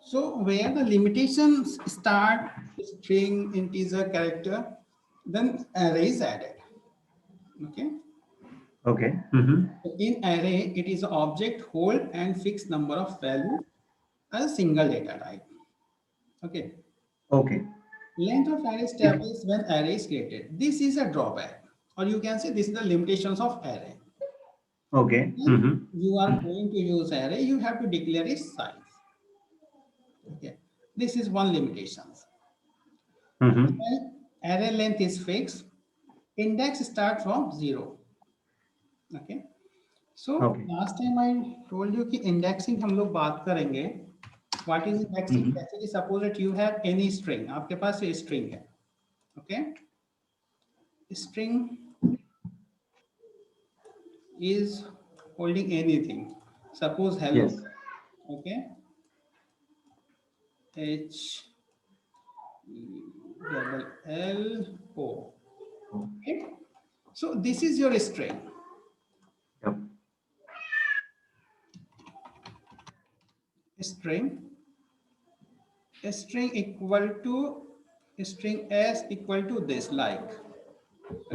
So where the limitations start, string, integer, character, then array is added. Okay. Okay. Mm-hmm. In array, it is object hold and fixed number of value as a single data type. Okay. Okay. Length of array It, established when array is created. This is a drawback, or you can say this is the limitations of array. okay. When Mm-hmm. you are going to use array, you have to declare its size. Okay. This is one limitation. Mm-hmm. Array length is fixed. Index start from 0. Okay. So Okay. last time I told you कि indexing हम लोग बात करेंगे. What is indexing? Mm-hmm. Basically, suppose that you have any string. आपके पास ये string है. Okay. String is holding anything. Suppose hello. Yes. Okay. H double L O. Okay. So this is your string. Yep. String equal to string S equal to this, like.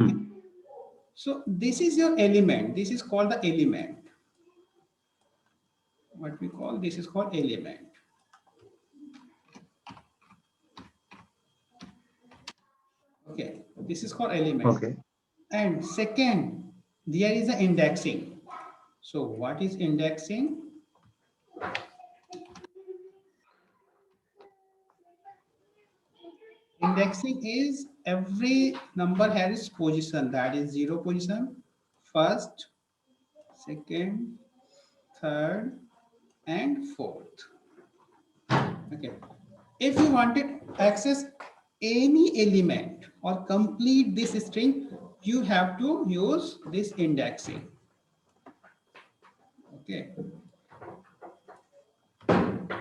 Okay. Mm. So this is your element. This is called the element. What we call this is called element. Okay. This is called element. Okay. And second, there is the indexing. So what is indexing? Indexing is every number has its position, that is 0 position, first, second, third, and fourth. Okay. If you wanted access any element or complete this string, you have to use this indexing. Okay.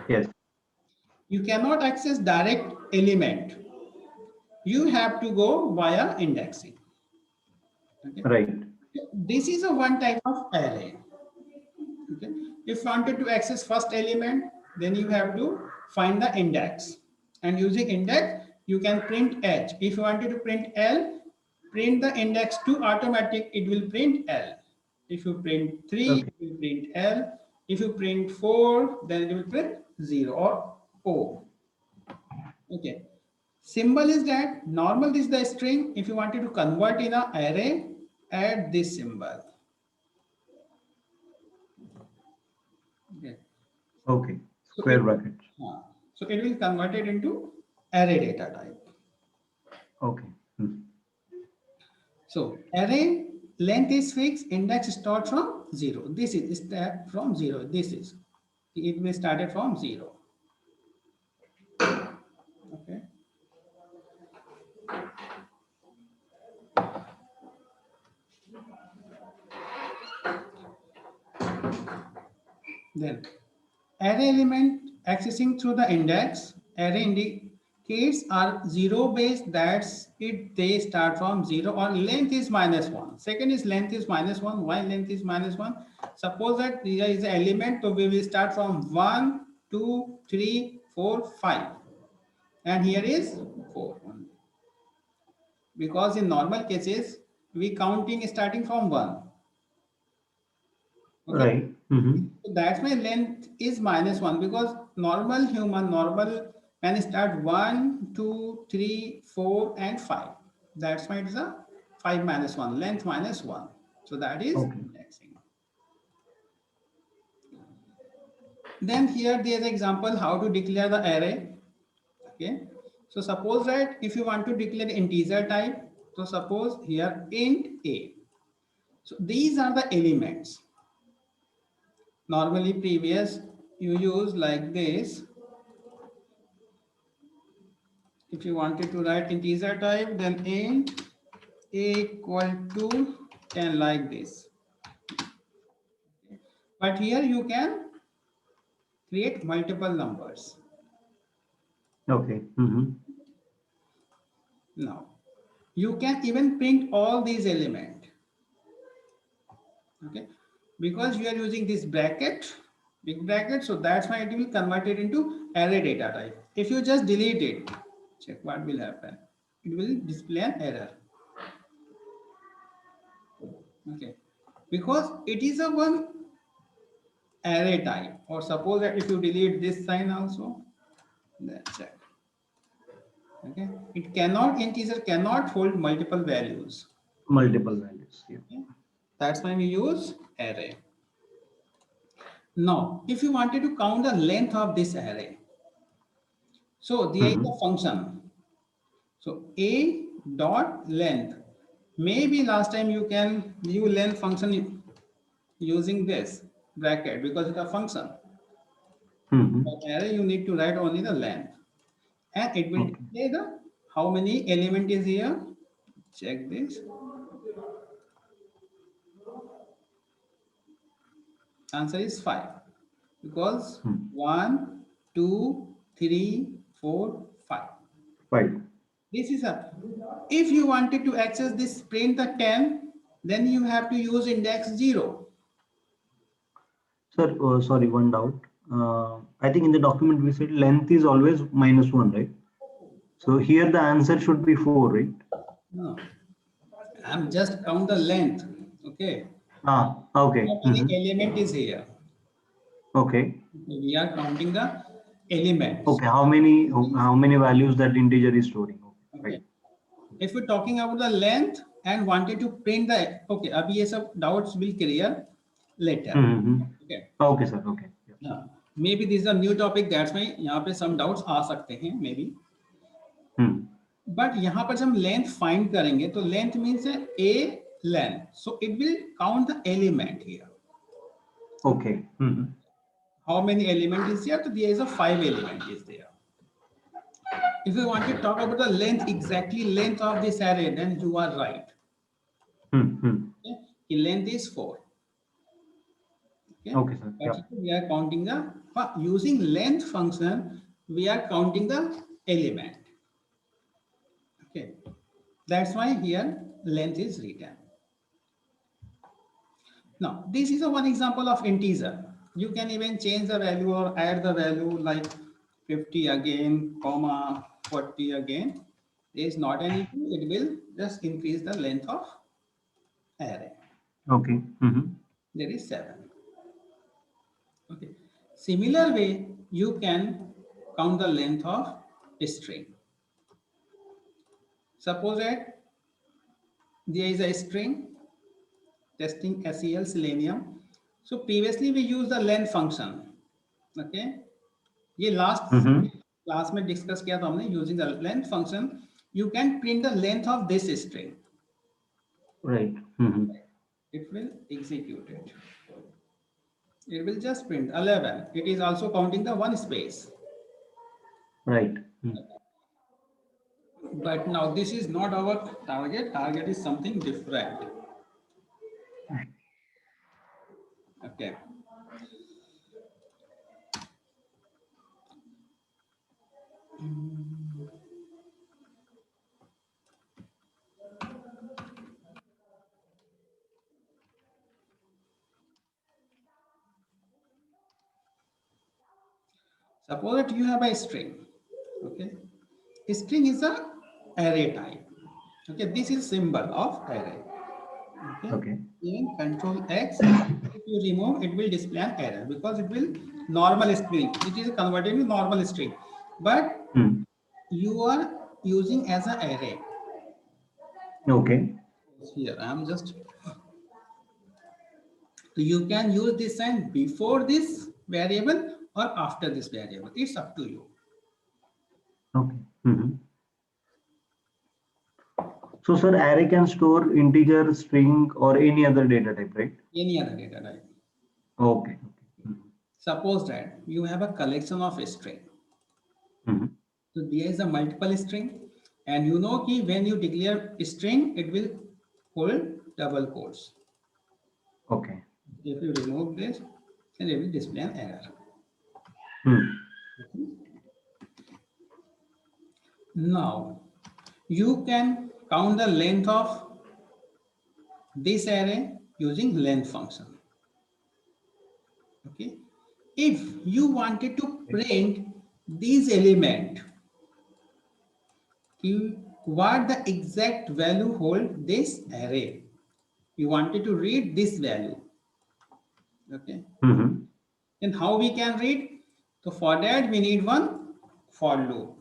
Yes. You cannot access direct element. You have to go via indexing. Okay. Right. This is a one type of array. Okay. If you wanted to access first element, then you have to find the index. And using index, you can print H. If you wanted to print L, print the index 2 automatic, it will print L. If you print 3, Okay. it will print L. If you print 4, then it will print 0 or O. Okay. Symbol is that normal is the string. If you wanted to convert in an array, add this symbol. Okay. Okay. So Square bracket. it will convert it into array data type. Okay. Mm. So array length is fixed, index start from 0. This is start from 0. This is it will started from 0. Okay. Then array element accessing through the index, array indicates are 0 base, that's it, they start from 0, or length is -1. Second is length is -1. Why length is -1? Suppose that there is an element, so we will start from 1, 2, 3, 4, 5. And here is 4 only. Because in normal cases, we counting starting from 1. Okay. Right. Mm-hmm. So that's why length is -1, because normal can start 1, 2, 3, 4, and 5. That's why it's a 5 minus 1, length -1. So that is Okay. indexing. Then here there's an example how to declare the array. Okay. So suppose that if you want to declare integer type, so suppose here int a. So these are the elements. Normally previous you use like this. If you wanted to write integer type, then int a equal to 10, like this. But here you can create multiple numbers. Okay. Mm-hmm. Now you can even print all these elements. Okay, because you are using this bracket, big bracket. So that's why it will convert it into array data type. If you just delete it, check what will happen. It will display an error. Okay, because it is a one array type. Or suppose that if you delete this sign also, then check. Okay, it cannot, integer cannot hold multiple values. Multiple values. Yeah. Okay? That's why we use array. Now, if you wanted to count the length of this array, so there is a function. So a dot length. Maybe last time you length function using this bracket because it's a function. Mm-hmm. For array, you need to write only the length, and it will Okay. display the how many element is here. Check this. Answer is 5 because 1, 2, 3, 4, 5. 5. This is a. If you wanted to access this print the 10, then you have to use index 0. Sir, sorry, one doubt. I think in the document we said length is always -1, right? So here the answer should be 4, right? No, I'm just count the length. Okay. Okay. How many element is here? Okay. We are counting the elements. Okay. How many values that integer is storing? Okay. Okay. Right. If we're talking about the length and wanted to print the, okay, abhi ye sab doubts will clear later. Mm-hmm. Okay. Okay, sir. Okay. Yeah. Now, maybe this is a new topic, that's why यहाँ पे some doubts आ सकते हैं maybe. But यहाँ पर जब हम length find करेंगे तो length means a length, so it will count the element here. Okay. How many element is here? So there is a 5 element is there. If you want to talk about the length, exactly length of this array, then you are right. Okay? The length is 4. Okay, sir. But Yeah. here we are counting the, using length function, we are counting the element. Okay, that's why here length is written. Now, this is a one example of integer. You can even change the value or add the value like 50 again, comma 40 again. There is not any issue. It will just increase the length of array. Okay. There is 7. Okay. Similar way, you can count the length of a string. Suppose that there is a string testing SEL Selenium. So previously we used the length function. Okay. ये last class में discuss किया था हमने using the length function. You can print the length of this string. Right. It will execute it. It will just print 11. It is also counting the one space. Right. But now this is not our target. Target is something different. Okay. Suppose that you have a string. Okay. A string is a array type. Okay. This is symbol of array. Okay. Even control X, if you remove, it will display an error because it will normal string. It is converted to normal string, but you are using as an array. Okay. Here I am just. So you can use this sign before this variable or after this variable. It's up to you. Okay. So, sir, array can store integer, string, or any other data type, right? Any other data type. Okay. Suppose that you have a collection of a string. So there is a multiple string, and you know that when you declare a string, it will hold double quotes. Okay. If you remove this, then it will display an error. Now, you can count the length of this array using length function. Okay. if you wanted to print these element, what the exact value hold this array? You wanted to read this value. Okay. Mm-hmm. Then how we can read? So for that we need one for loop.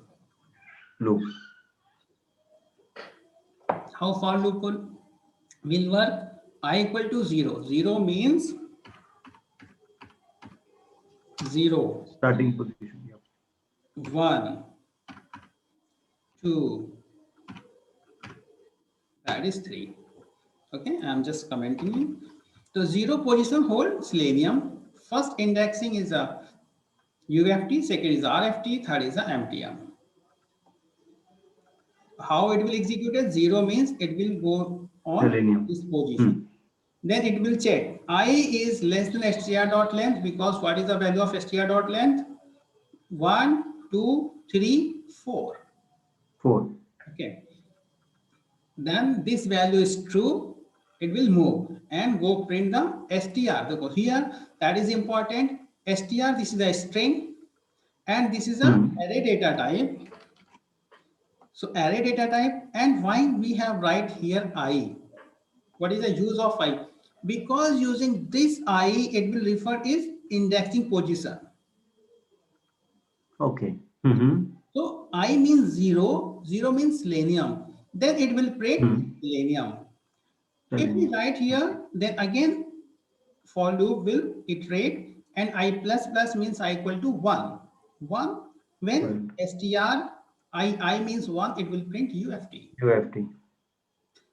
Loop. How for loop will work? I equal to 0. 0 means 0. Starting position. Yep. 1, 2, that is 3. Okay, I'm just commenting it. So 0 position hold selenium. First indexing is a UFT, second is RFT, third is a MTM. How it will execute it? 0 means it will go on Selenium. this position. Then it will check I is less than str.length, because what is the value of str.length? 1, 2, 3, 4. 4. Okay. Then this value is true. It will move and go print the str. Because here that is important. Str, this is a string, and this is a array data type. So array data type, and why we have write here I? What is the use of I? Because using this I, it will refer is indexing position. Okay. Mm-hmm. So I means 0, 0 means selenium. Then it will print selenium. If we write here, then again for loop will iterate, and I plus plus means I equal to 1. 1 when str I means 1, it will print UFT. UFT.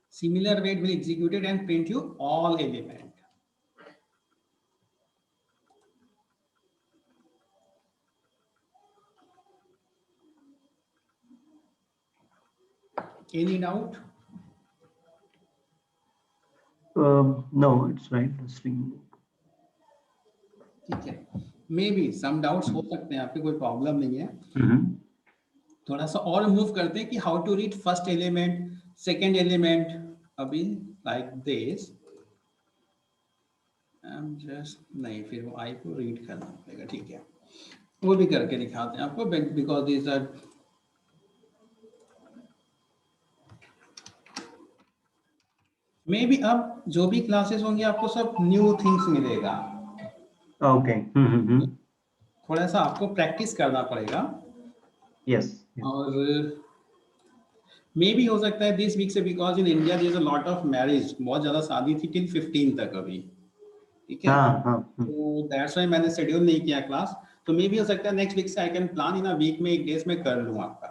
Similar way it will execute it and print you all element. Any doubt? No, it's right. String. ठीक है, may be some doubts हो सकते हैं आपके, कोई problem नहीं है. थोड़ा सा और मूव करते हैं कि how to read first element, second element. अभी लाइक दिस जस्ट नहीं, फिर वो आई को रीड करना पड़ेगा. ठीक है, वो भी करके दिखाते हैं आपको, because this are maybe. अब जो भी क्लासेस होंगे आपको सब न्यू थिंग्स मिलेगा. ओके. थोड़ा सा आपको प्रैक्टिस करना पड़ेगा. यस. और मे भी हो सकता है दिस वीक से, because in India there is a lot of marriage, बहुत ज्यादा शादी थी टिल 15 तक अभी. ठीक है, तो दैट्स व्हाई मैंने शेड्यूल नहीं किया क्लास. तो मे भी हो सकता है नेक्स्ट वीक से I can plan in a week में, एक डेज में कर लूं आपका.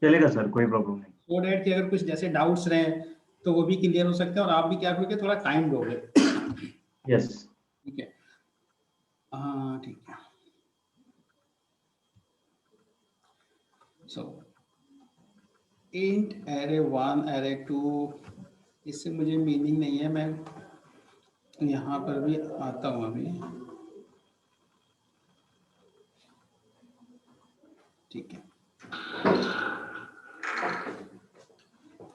चलेगा सर, कोई प्रॉब्लम नहीं. सो दैट कि अगर कुछ जैसे डाउट्स रहे तो वो भी क्लियर हो सकते हैं, और आप भी क्या करोगे, थोड़ा टाइम दोगे. यस. ठीक है, हाँ ठीक है. सो इंट एरे 1 एरे 2, इससे मुझे मीनिंग नहीं है. मैं यहाँ पर भी आता हूँ अभी. ठीक है,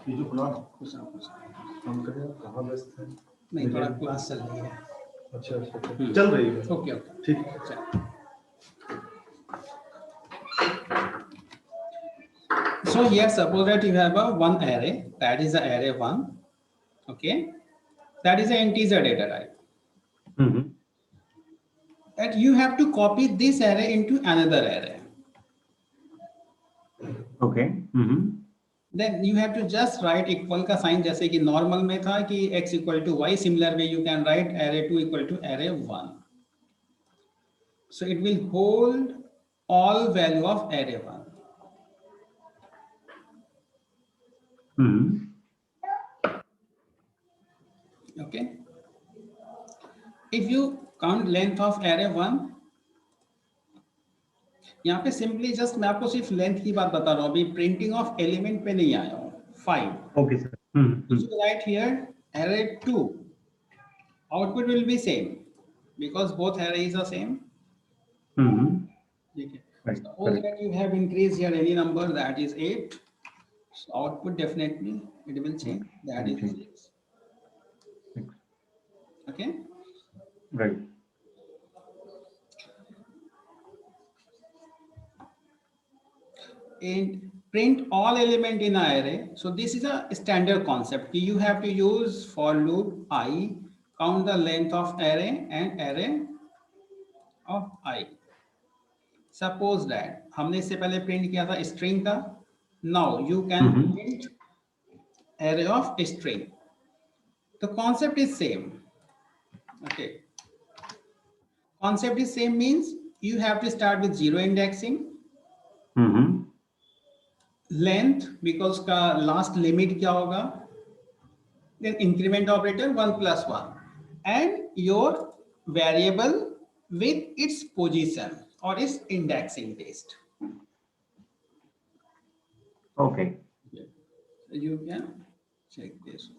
ये जो क्लास हम करें कहाँ व्यस्त है? नहीं, थोड़ा क्लास चल रही है. अच्छा अच्छा, चल रही है. ओके ओके, ठीक है. So here suppose that you have a one array, that is the array 1. Okay, that is an integer data type. That you have to copy this array into another array. Okay. Then you have to just write equal का sign, जैसे कि normal में था कि x equal to y. Similar way you can write array 2 equal to array 1. So it will hold all value of array 1. Okay. If you count length of array 1, यहाँ पे simply just मैं आपको सिर्फ length की बात बता रहा हूँ, अभी प्रिंटिंग ऑफ एलिमेंट पे नहीं आया हूँ. 5. Okay sir. So right here array 2, output will be same because both arrays are same. ठीक है. Suppose that you have increased here any number, that is 8. So output definitely it will change, that is 6. Okay. Right. in print all element in an array. So this is a standard concept. You have to use for loop I, count the length of array and array of I. Suppose that हमने इससे पहले print किया था string का. Now you can print array of string. The concept is same. Okay. Concept is same means you have to start with zero indexing. Length because का last limit क्या होगा? Then increment operator 1 plus 1 and your variable with its position or its indexing based. Okay. So you can check this.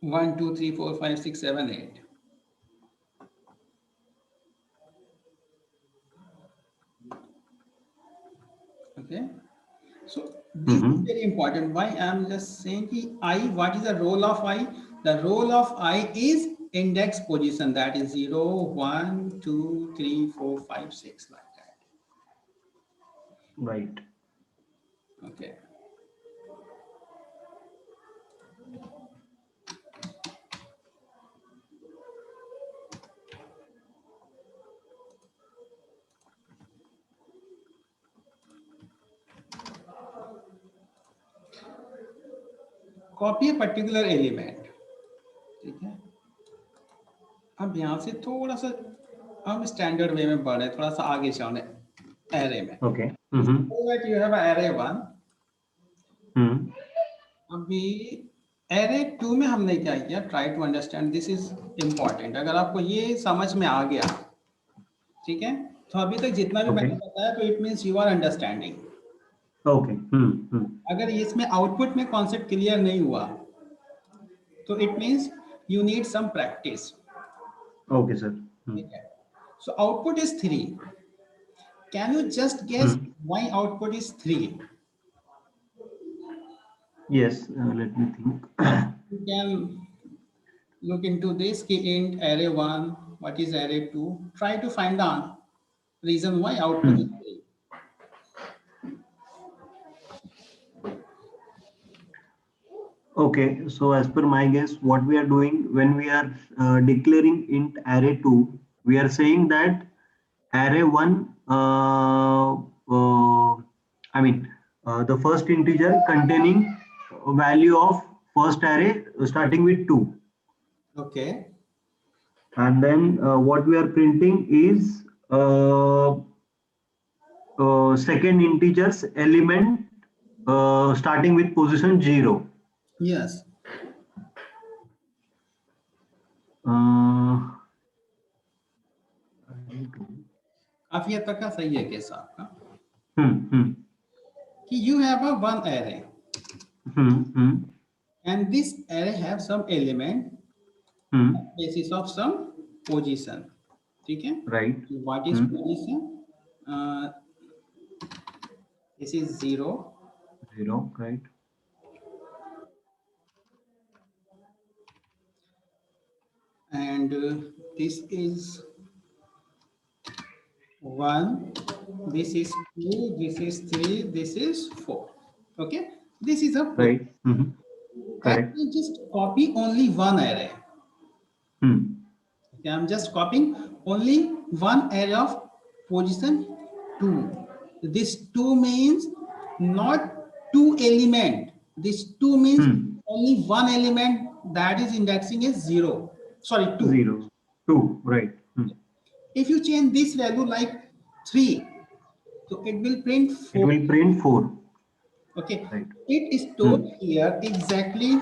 1, 2, 3, 4, 5, 6, 7, 8. Okay. So this is very important. Why I am just saying ki I, what is the role of I? The role of I is index position, that is 0, 1, 2, 3, 4, 5, 6 like that. Right. Okay. Copy a particular element. ठीक है. अब यहाँ से थोड़ा सा हम standard वे में बढ़े, थोड़ा सा आगे चले array में. Okay. So that you have an array 1. अभी array 2 में हमने क्या किया? Try to understand. This is important. अगर आपको ये समझ में आ गया, ठीक है, तो अभी तक जितना भी मैंने बताया तो it means you are understanding. Okay. अगर इसमें आउटपुट में कॉन्सेप्ट क्लियर नहीं हुआ तो it means you need some practice. Okay, sir. Okay. So output is 3. Can you just guess why output is 3? Yes. Let me think. You can look into this ki int array 1, what is array 2? Try to find the reason why output is 3. Okay, so as per my guess, what we are doing when we are declaring int array 2, we are saying that array 1, the first integer containing value of first array starting with 2. Okay. And then what we are printing is second integer's element starting with position 0. Yes. काफी हद तक का सही है case आपका कि you have a one array and this array have some element basis of some position. ठीक है? Right. What is position? This is 0. 0, right. And this is 1, this is 2, this is 3, this is 4. Okay, this is a Right. Correct. I just copy only one array. Okay, I'm just copying only one array of position 2. This 2 means not 2 element. This 2 means only one element, that is indexing is 0. Sorry, 2. 0. 2, right. If you change this value like 3, so it will print 4. It will print 4. Okay, right. It is stored here exactly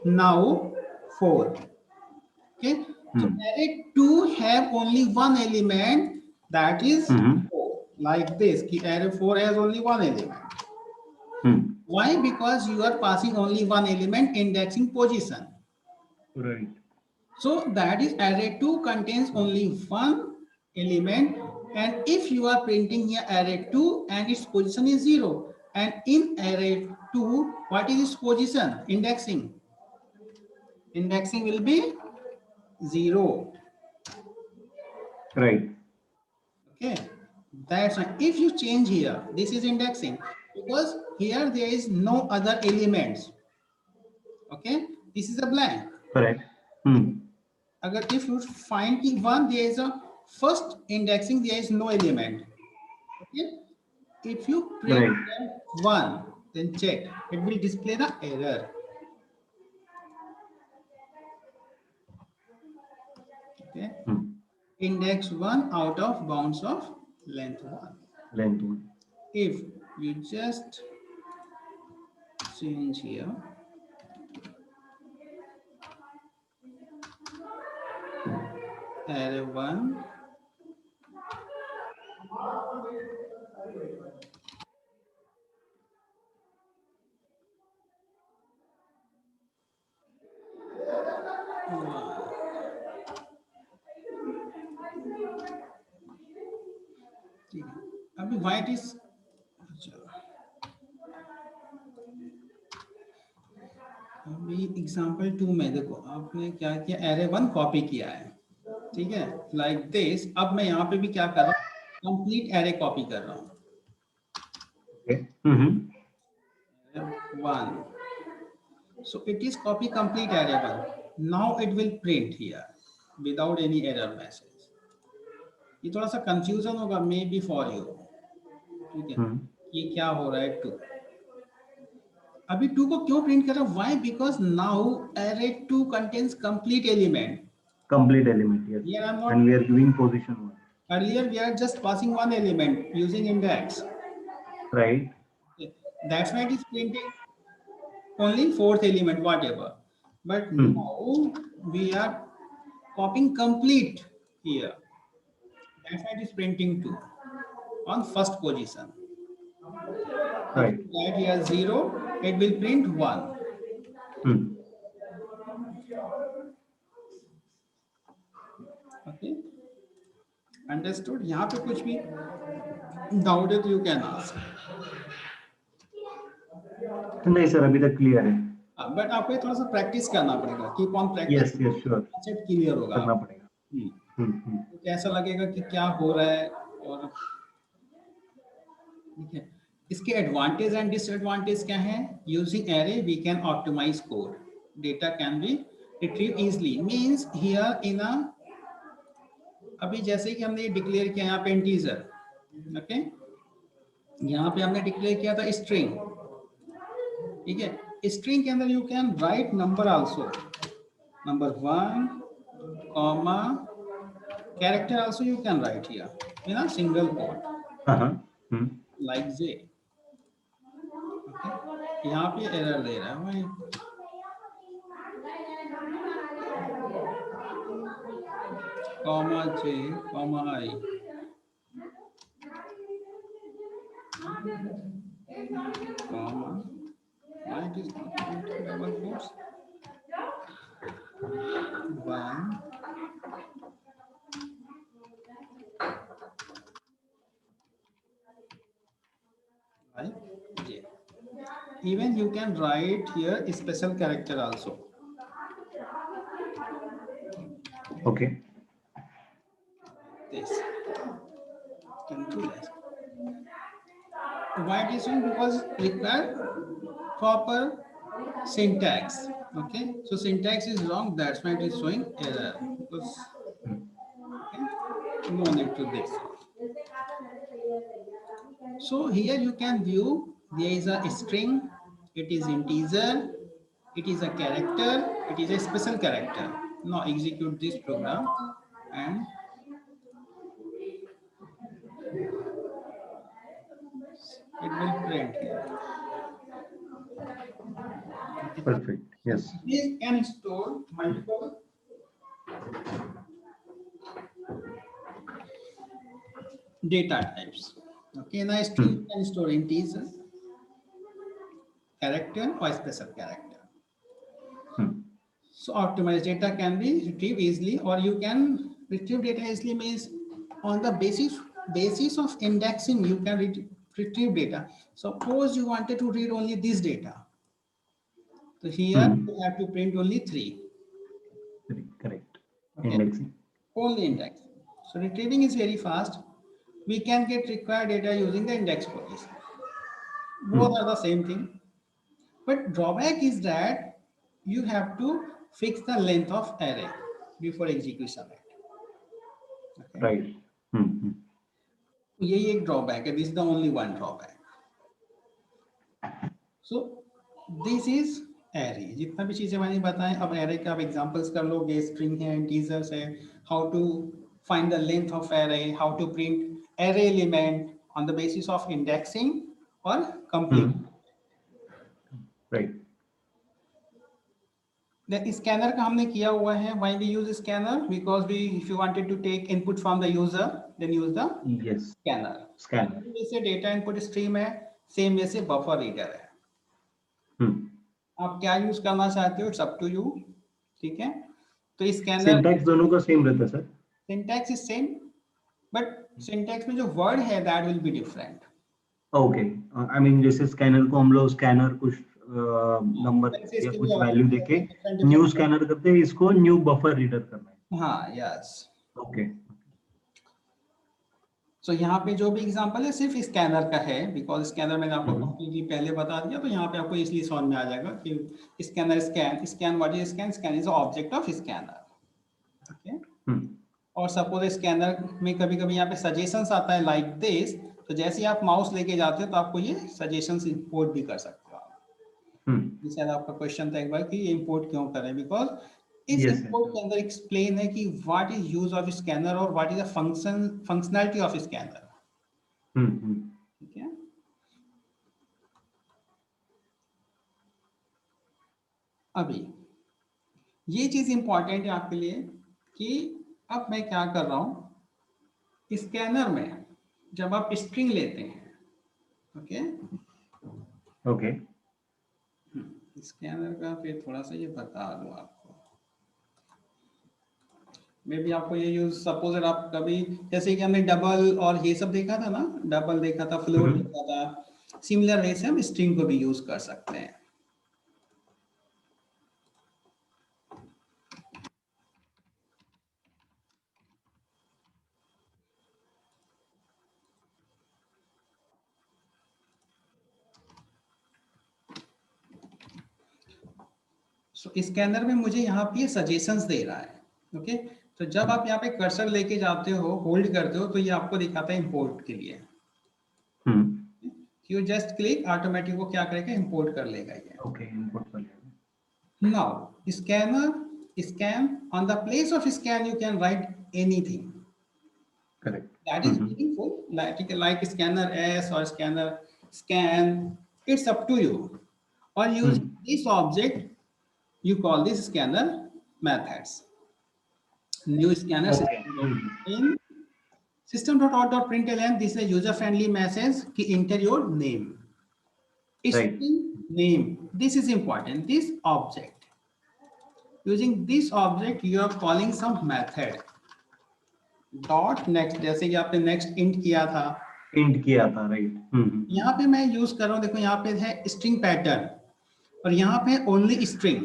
now 4. Okay, so array 2 have only one element, that is 4. Like this, array 4 has only one element. Why? Because you are passing only one element, indexing position. Right. So that is array 2 contains only one element, and if you are printing here array 2 and its position is 0, and in array 2 what is its position? Indexing will be 0. Right. Okay, that's why if you change here, this is indexing because here there is no other elements. Okay, this is a blank. Correct. Hmm. Agar if you find key one, there is a first indexing, there is no element. Okay, if you print Right. one, then check, it will display the error. Okay, Hmm. index one out of bounds of length one. Length one. If you just change here, array one, ठीक है, अभी white is, अभी example 2 में देखो आपने क्या किया, array 1 copy किया है, ठीक है, लाइक दिस। अब मैं यहाँ पे भी क्या कर रहा हूँ, कंप्लीट एरे कॉपी कर रहा हूँ, Okay. Mm-hmm. 1, so it is copy complete array 1. Now it will print here without any error message. ये थोड़ा सा कंफ्यूजन होगा मे बी फॉर यू, ठीक है, ये क्या हो रहा है 2, अभी 2 को क्यों प्रिंट कर रहा है, why, because now array 2 contains complete element. Complete element, yes. Here I'm not, And we are giving position one. earlier we are just passing one element using index. Right. Okay. That's why it is printing only fourth element, whatever. But now we are copying complete here. That's why it is printing 2 on first position. Right. If you write here 0, it will print 1. Hmm. Okay. Understood? यहाँ पे कुछ भी doubt है तो you can ask. नहीं sir, अभी तक clear है. बट आपको ये थोड़ा सा प्रैक्टिस करना पड़ेगा, keep on practice, yes yes sure, concept clear होगा, करना पड़ेगा. तो कैसा लगेगा कि क्या हो रहा है, और ठीक है, इसके एडवांटेज एंड डिसएडवांटेज क्या है, using array we can optimise code, data can be retrieve easily, means here in a, अभी जैसे कि हमने डिक्लेयर किया यहाँ पे इंटीजर, ओके, यहाँ पे हमने डिक्लेयर किया था स्ट्रिंग, ठीक है, स्ट्रिंग के अंदर you can right number also, number 1, comma, character also you can write here in a single quote, like J. Okay. यहाँ पे एरर दे रहा है भाई, comma J, comma I, comma, why it is not double quotes, 1, like J. Even you can write here a special character also. Okay. This can do this. Why it is doing? Because require proper syntax. Okay, so syntax is wrong. That's why it is showing error. Because okay, no need to this. So here you can view there is a string, it is integer, it is a character, it is a special character. Now execute this program and it will print here. Perfect. Yes. This can store multiple data types. Okay, now string can store integer, character or special character. So optimized data can be retrieved easily, or you can retrieve data easily means on the basis of indexing you can retrieve data. Suppose you wanted to read only this data, so here you have to print only 3. Correct. Okay. Indexing. Only index. So retrieving is very fast. we can get required data using the index position. Both are the same thing. But drawback is that you have to fix the length of array before execution. Okay. Right. Hmm. यही एक drawback है. This is the only one drawback. So this is array. जितना भी चीजें मैंने बताएं, अब array के आप एग्जांपल्स कर लोगे. स्ट्रिंग है, इंटीजर्स है, how to find the length of array, how to print array element on the basis of indexing और कंप्लीट. राइट. The scanner का हमने किया हुआ है. Why we use scanner? Because if you wanted to take input from the user, then use the Yes. scanner. Scanner. जैसे data input stream है, same वैसे buffer reader है. आप क्या यूज करना चाहते हो, इट्स अप टू यू. ठीक है. तो स्कैनर सिंटैक्स दोनों का सेम रहता है sir. Syntax is same, but syntax में जो वर्ड है that will be different. Okay. I mean जैसे स्कैनर को हम लोग स्कैनर कुछ नंबर या कुछ वैल्यू देके न्यू स्कैनर करते हैं, इसको न्यू बफर रीडर करना है. हाँ, यस. ओके. सो यहाँ पे जो भी एग्जांपल है सिर्फ स्कैनर का है, बिकॉज स्कैनर मैंने आपको कंप्लीटली पहले बता दिया. तो यहाँ पे आपको इसलिए समझ में आ जाएगा कि scanner scan what is scan. Scan is object of scanner. Okay. और सपोज स्कैनर में कभी कभी यहाँ पे सजेशंस आता है लाइक दिस. तो जैसे ही आप माउस लेके जाते हो तो आपको ये सजेशंस इंपोर्ट भी कर सकते हो. शायद आपका क्वेश्चन था एक बार कि ये इंपोर्ट क्यों करें, बिकॉज इस इंपोर्ट के अंदर एक्सप्लेन है कि what is use of scanner और what is the functionality of scanner. ठीक है. अभी ये चीज इंपॉर्टेंट है आपके लिए कि अब मैं क्या कर रहा हूं. स्कैनर में जब आप स्ट्रिंग लेते हैं, ओके ओके, स्कैनर का फिर थोड़ा सा ये बता दूं आपको. मे बी आपको ये यूज, सपोज आप कभी जैसे कि हमने डबल और ये सब देखा था ना, डबल देखा था, फ्लोट देखा था, सिमिलर वे से हम स्ट्रिंग को भी यूज कर सकते हैं. सो स्कैनर में मुझे यहाँ पे सजेशंस दे रहा है. ओके. तो जब आप यहाँ पे कर्सर लेके जाते हो, होल्ड करते हो, तो ये आपको दिखाता है इंपोर्ट के लिए. यू जस्ट क्लिक, ऑटोमेटिक वो क्या करेगा, इंपोर्ट कर लेगा ये. ओके, इंपोर्ट कर लेगा. Now scanner scan, on the place of scan you can right anything. Correct. That is meaningful, like scanner S or scanner scan. It's up to you. Or use this object, you call this scanner methods. New scanner in system.out.println. This is a user friendly message कि enter your name. String name. This is important. This object. Using this object, you are calling some method. Dot next, जैसे कि आपने next int किया था, right. यहाँ पे मैं use कर रहा हूँ. देखो यहाँ पे है स्ट्रिंग पैटर्न और यहाँ पे only string.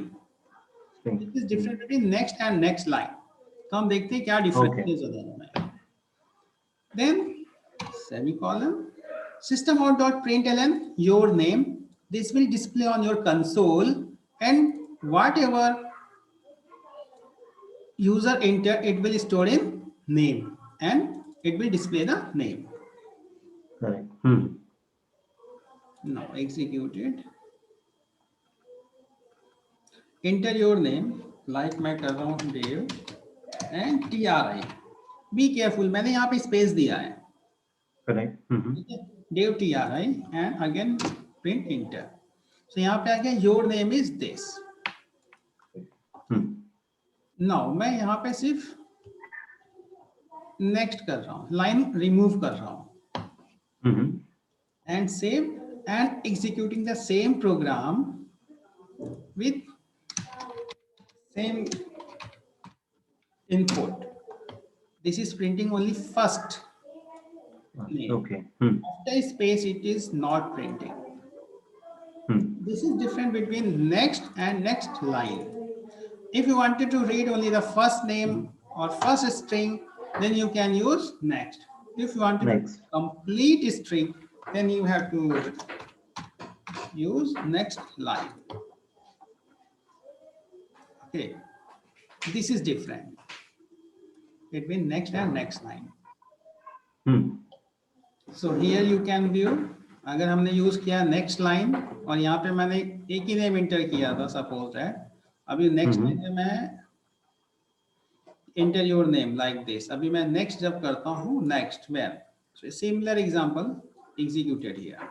This is different between next and next line. तो हम देखते हैं क्या डिफरेंस है दोनों में. Then semicolon, system.out.println your name. This will display on your console and whatever user enter it will store in name and it will display the name. Correct. Now execute it. Enter your name, like मैं कर रहा हूँ Dev and TRI. Be careful, मैंने यहाँ पे space दिया है. Correct. Dev TRI and again print enter. So यहाँ पे आ गया your name is this. Now मैं यहाँ पे सिर्फ नेक्स्ट कर रहा हूँ, लाइन रिमूव कर रहा हूँ and save and executing the same programme with same input. This is printing only first name. Okay. After space it is not printing. This is different between next and next line. If you wanted to read only the first name or first string, then you can use next. If you want to Next. complete string, then you have to use next line. Okay, this is different between next and next line. So here you can view, अगर हमने use किया next line और यहाँ पे मैंने एक ही name enter किया था, सपोज दैट, अभी नेक्स्ट लाइन में मैं enter your name like this, अभी मैं नेक्स्ट जब करता हूँ next where, so similar example executed here.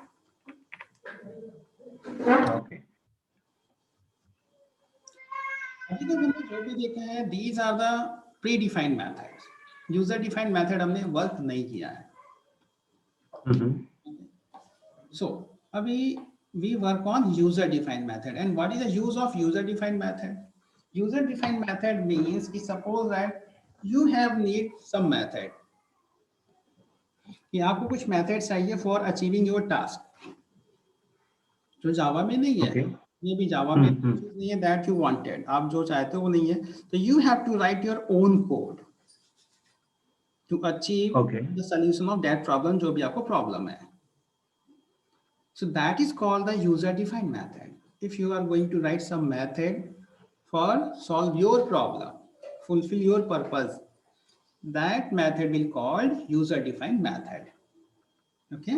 Okay. अभी तक हमने जो भी देखा है, these are the pre defined methods. User defined method हमने वर्क नहीं किया है. So abhi we work on user defined method. And what is the use of user defined method? User defined method means कि suppose that you have need some method, कि आपको कुछ method चाहिए for achieving your task, जो जावा में नहीं है. Okay. ये भी जावा में नहीं है that you wanted, आप जो चाहते हो वो नहीं है, तो you have to write your own code to achieve the solution of that problem, जो भी आपको problem है. So that is called the user defined method. If you are going to write some method for solve your problem, fulfill your purpose, that method will called user defined method. Okay.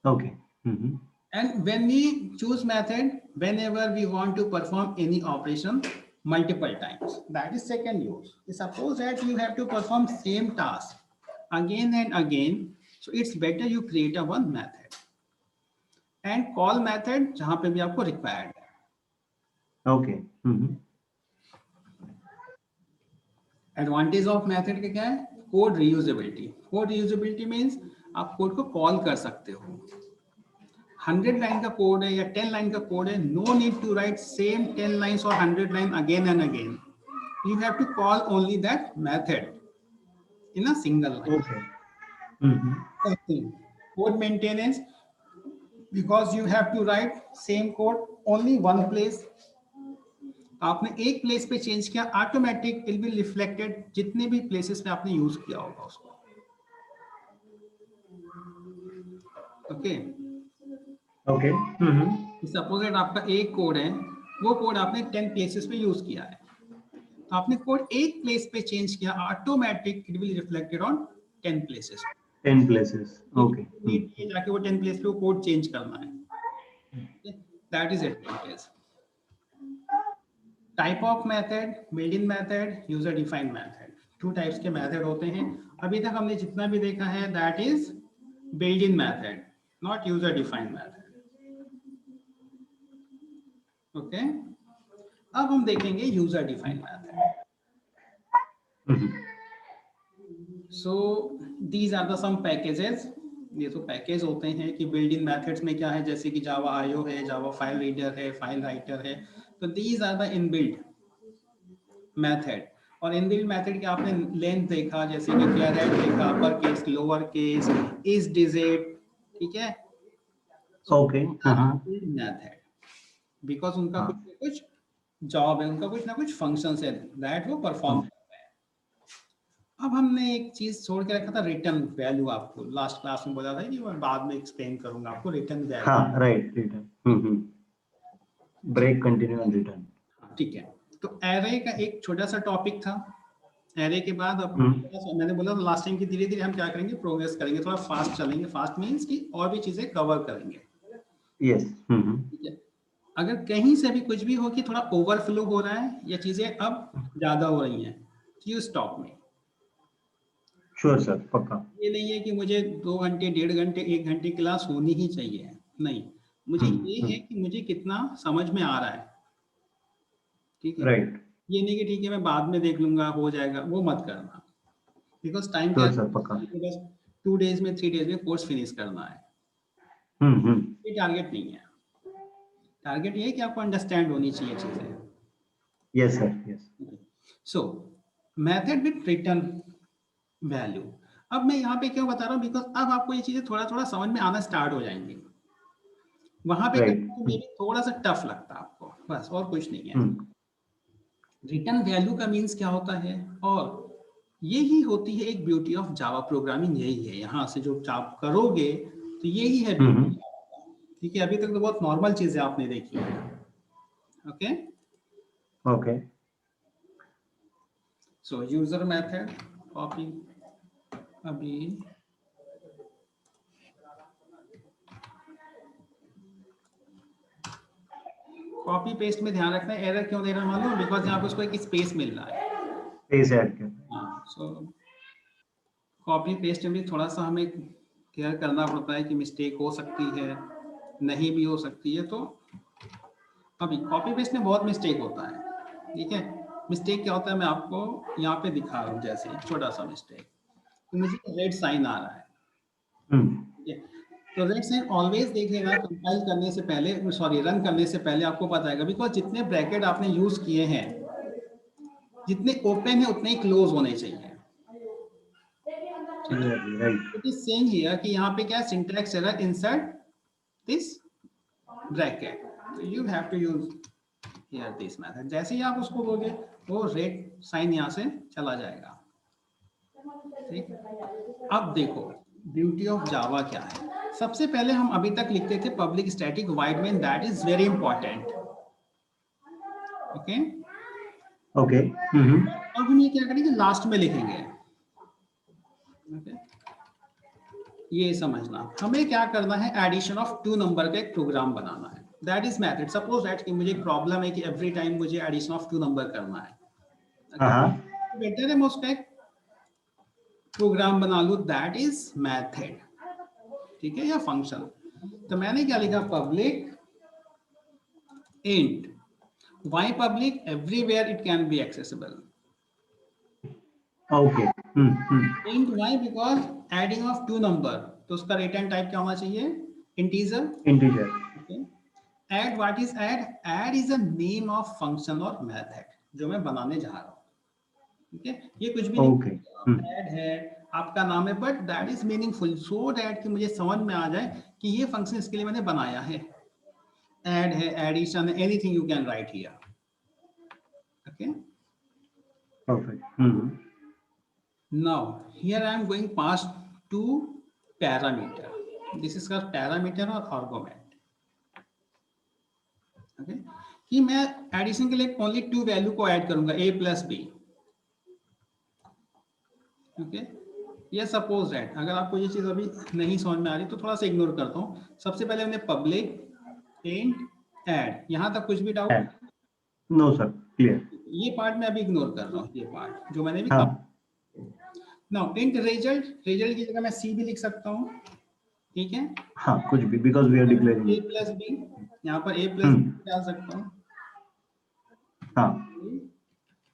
Okay. And when we choose method, whenever we want to perform any operation multiple times, that is second use. Suppose that you have to perform same task again and again, so it's better you create a one method. And call method जहां पे भी आपको required है. Okay. Advantage of method का क्या है? Code reusability. Code reusability means आप code को कॉल कर सकते हो. 100 लाइन का कोड है या 10 लाइन का कोड है, no need to write same 10 lines or 100 line again and again. You have to call only that method in a single line. Okay. Code maintenance, because you have to write same code only one place. आपने एक place पे change किया, automatic it will reflected जितने भी places पे आपने use किया होगा उसको. ओके. ओके. सपोज दैट आपका एक कोड है, वो कोड आपने 10 प्लेसेस पे यूज किया है, तो आपने कोड एक प्लेस पे चेंज किया, automatic it will reflected on 10 places. 10 places. Okay. ये जाके वो 10 प्लेस पे वो कोड चेंज करना है. That is advantage. Type of method, built in method, user defined method. 2 types के मेथड होते हैं. अभी तक हमने जितना भी देखा है that is built in method, not user defined method. Okay. अब हम देखेंगे user defined method. So these are the some packages. ये तो पैकेज होते हैं कि बिल्ट इन मेथड्स में क्या है, जैसे कि जावा आईओ है, जावा फाइल रीडर है, फाइल राइटर है. तो these are the inbuilt method. और इनबिल्ट मेथड के आपने लेंथ देखा, जैसे कि कैरेट देखा, upper case, lower case, is digit. ठीक है. ओके. मेथड बिकॉज उनका कुछ जॉब है, उनका कुछ ना कुछ फंक्शंस है दैट वो परफॉर्म करते हैं. अब हमने एक चीज छोड़ के रखा था, रिटर्न वैल्यू. आपको लास्ट क्लास में बोला था कि मैं बाद में एक्सप्लेन करूंगा आपको रिटर्न वैल्यू. हाँ, right. Return, break, continue and return. ठीक है. तो एरे का एक छोटा सा टॉपिक था. एरे के बाद अब मैंने बोला लास्ट टाइम की धीरे धीरे हम क्या करेंगे, प्रोग्रेस करेंगे, थोड़ा फास्ट चलेंगे. फास्ट मींस कि और भी चीजें कवर करेंगे. यस. ठीक है. अगर कहीं से भी कुछ भी हो कि थोड़ा ओवरफ्लो हो रहा है या चीजें अब ज्यादा हो रही हैं, you stop me. Sure sir, पक्का. ये नहीं है कि मुझे 2 घंटे, 1.5 घंटे, 1 घंटे क्लास होनी ही चाहिए. नहीं, मुझे ये है कि मुझे कितना समझ में आ रहा है. ठीक है. राइट. ये नहीं कि ठीक है मैं बाद में देख लूंगा, हो जाएगा, वो मत करना. बिकॉज टाइम श्योर सर, पक्का. बस 2 डेज में, 3 डेज में कोर्स फिनिश करना है. ये टारगेट नहीं है. टारगेट ये है कि आपको अंडरस्टैंड होनी चाहिए चीजें. Yes sir. Yes. So method with return value. अब मैं यहाँ पे क्यों बता रहा हूँ, बिकॉज अब आपको ये चीजें थोड़ा थोड़ा समझ में आना स्टार्ट हो जाएंगी. वहां पे थोड़ा सा टफ लगता है आपको, बस, और कुछ नहीं है. रिटर्न वैल्यू का मीन्स क्या होता है और यही होती है एक ब्यूटी ऑफ जावा प्रोग्रामिंग, यही है। यहाँ से जो आप करोगे तो यही है beauty। ठीक है, अभी तक तो बहुत नॉर्मल चीजें आपने देखी है। ओके, ओके, सो यूजर मेथड कॉपी, अभी कॉपी पेस्ट में ध्यान रखना है। एरर क्यों दे रहा है मालूम? बिकॉज यहाँ पे उसको एक स्पेस मिल रहा है। पेज ऐड कर। हाँ, सो कॉपी पेस्ट में भी थोड़ा सा हमें केयर करना पड़ता है कि मिस्टेक हो सकती है, नहीं भी हो सकती है। तो अभी कॉपी पेस्ट में बहुत मिस्टेक होता है। ठीक है, मिस्टेक क्या होता है मैं आपको यहाँ पे दिखा रहा हूँ। जैसे एक छोटा सा मिस्टेक, तो मुझे रेड साइन आ रहा है। ठीक है, तो रेड साइन ऑलवेज देख लेना कंपाइल करने से पहले, सॉरी रन करने से पहले आपको पता है। बिकॉज जितने ब्रैकेट आपने यूज किए हैं, जितने ओपन है उतने ही क्लोज होने चाहिए। Right. It is saying here कि यहाँ पे क्या है, syntax error insert this bracket, so you have to use here this method। जैसे ही आप उसको बोलोगे वो रेड साइन यहाँ से चला जाएगा। ठीक, अब देखो ब्यूटी ऑफ जावा क्या है। सबसे पहले हम अभी तक लिखते थे public static wide main, that is very important. Okay, okay, अब हम ये क्या करेंगे, लास्ट में लिखेंगे। ओके, ये समझना, हमें क्या करना है, एडिशन ऑफ टू नंबर का एक प्रोग्राम बनाना है। That is method. Suppose that कि मुझे एक प्रॉब्लम है कि एवरी टाइम मुझे एडिशन ऑफ टू नंबर करना है। हाँ, बेटर है मैं उसका एक प्रोग्राम बना लूं, दैट इज मेथड। ठीक है, या फंक्शन। तो मैंने क्या लिखा, public int y public, everywhere it can be accessible. Okay, int y because adding of two number, तो उसका रिटर्न टाइप क्या होना चाहिए, integer. Integer. Add, what is add? Add is a name of function or method जो मैं बनाने जा रहा हूँ। ठीक है, ये कुछ भी ओके, नहीं, ऐड है, आपका नाम है, but that is meaningful, so that कि मुझे समझ में आ जाए कि ये फंक्शन इसके लिए मैंने बनाया है। ऐड है, एडिशन है, anything you can write here. Okay, perfect. Now here I am going pass to parameter. This is called parameter और आर्गुमेंट। ओके, कि मैं एडिशन के लिए ओनली टू वैल्यू को ऐड करूंगा, a प्लस बी। ओके, ये suppose that अगर आपको ये चीज अभी नहीं समझ में आ रही तो थोड़ा सा इग्नोर करता हूँ। सबसे पहले हमने पब्लिक इंट ऐड, यहां तक कुछ भी डाउट? No sir, clear. ये पार्ट मैं अभी इग्नोर कर रहा हूँ, ये पार्ट जो मैंने भी हाँ, नाउ इंट रिजल्ट, रिजल्ट की जगह मैं सी भी लिख सकता हूँ। ठीक है, हाँ, कुछ भी, because we are declaring a plus B, यहाँ पर a प्लस डाल सकता हूँ। हाँ,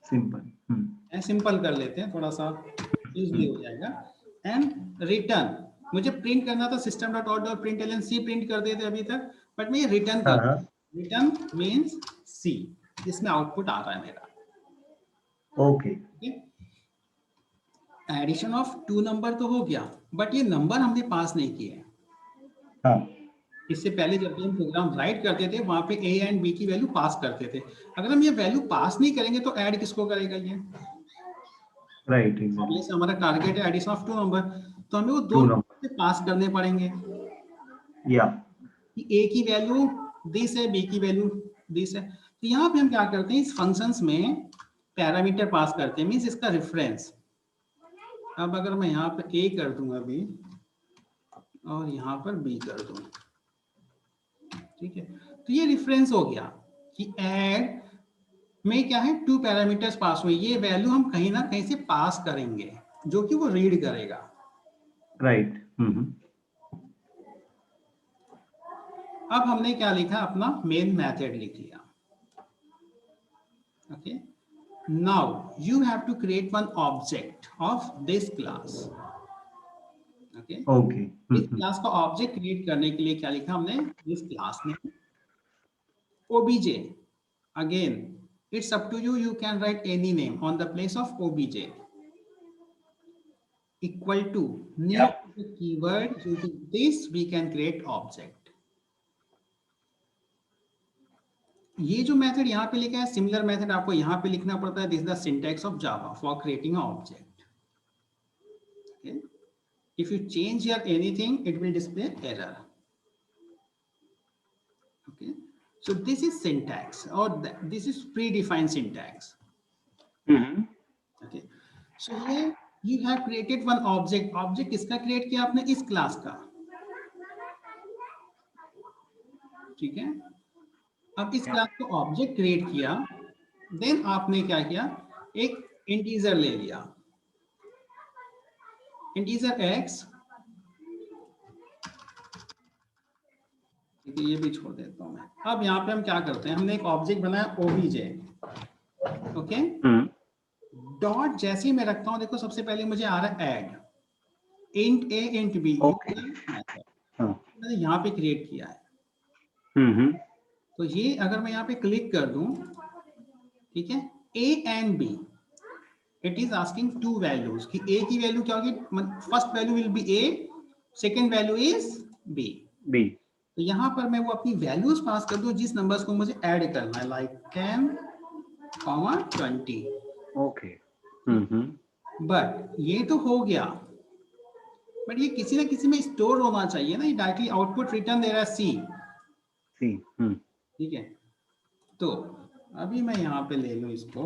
सिंपल। सिंपल कर लेते हैं, थोड़ा सा इजीली हो जाएगा। एंड रिटर्न, मुझे प्रिंट करना था system dot out dot println, सी प्रिंट कर देते अभी तक, बट मैं ये रिटर्न कर, रिटर्न मींस सी, इसमें आउटपुट आ रहा है मेरा। Okay, addition of two number तो हो गया, बट ये नंबर हमने पास नहीं किए। हाँ, इससे पहले जब भी हम प्रोग्राम राइट करते थे वहां पे a एंड b की वैल्यू पास करते थे। अगर हम ये वैल्यू पास नहीं करेंगे तो ऐड किसको करेगा ये? राइट, जैसे हमारा टारगेट है एडिशन ऑफ टू नंबर, तो हमें वो दो नंबर से पास करने पड़ेंगे। या कि a की वैल्यू दिस है, b की वैल्यू दिस है। तो यहाँ पे हम क्या करते हैं, इस फंक्शंस में पैरामीटर पास करते हैं, मींस इसका रेफरेंस। अब अगर मैं यहाँ पे a कर दूं अभी और यहाँ पर b कर दूं, ठीक है, तो ये रेफरेंस हो गया कि ऐड में क्या है, टू पैरामीटर्स पास हुए, ये वैल्यू हम कहीं ना कहीं से पास करेंगे जो कि वो रीड करेगा। राइट। अब हमने क्या लिखा, अपना मेन मेथड लिख लिया। Okay, now you have to create one object of this class. Okay, okay, इस क्लास का ऑब्जेक्ट क्रिएट करने के लिए क्या लिखा हमने, इस क्लास में obj, again it's up to you, you can write any name on the place of obj, equal to near the keyword, using this we can create object। ये जो मेथड यहाँ पे लिखा है, सिमिलर मेथड आपको यहाँ पे लिखना पड़ता है। This is the syntax of Java for creating a object. Okay. If you change here anything, it will display error. Okay. So this is syntax, or this is predefined syntax. Mm-hmm. Okay. So here you have created one object. Object किसका create किया आपने? इस class का. ठीक है. अब इस class को ऑब्जेक्ट क्रिएट किया, देन आपने क्या किया, एक इंटीजर ले लिया, इंटीजर x, ठीक है, ये भी छोड़ देता हूं मैं. अब यहाँ पे हम क्या करते हैं, हमने एक ऑब्जेक्ट बनाया obj, ओके. डॉट जैसे ही मैं रखता हूं, देखो सबसे पहले मुझे आ रहा है add int a int b. Okay. मैंने यहाँ पे क्रिएट किया है. Mm-hmm. तो ये अगर मैं यहाँ पे क्लिक कर दूं, ठीक है, a and b, it is asking to values कि a की वैल्यू क्या होगी. First value will be a, second value is b. तो यहाँ पर मैं वो अपनी वैल्यूज पास कर दूं जिस नंबर्स को मुझे ऐड करना है, लाइक 10, 20. Okay. Mm-hmm. बट ये तो हो गया, बट ये किसी ना किसी में स्टोर होना चाहिए ना. ये डायरेक्टली आउटपुट रिटर्न दे रहा है c. ठीक है. तो अभी मैं यहाँ पे ले लूं इसको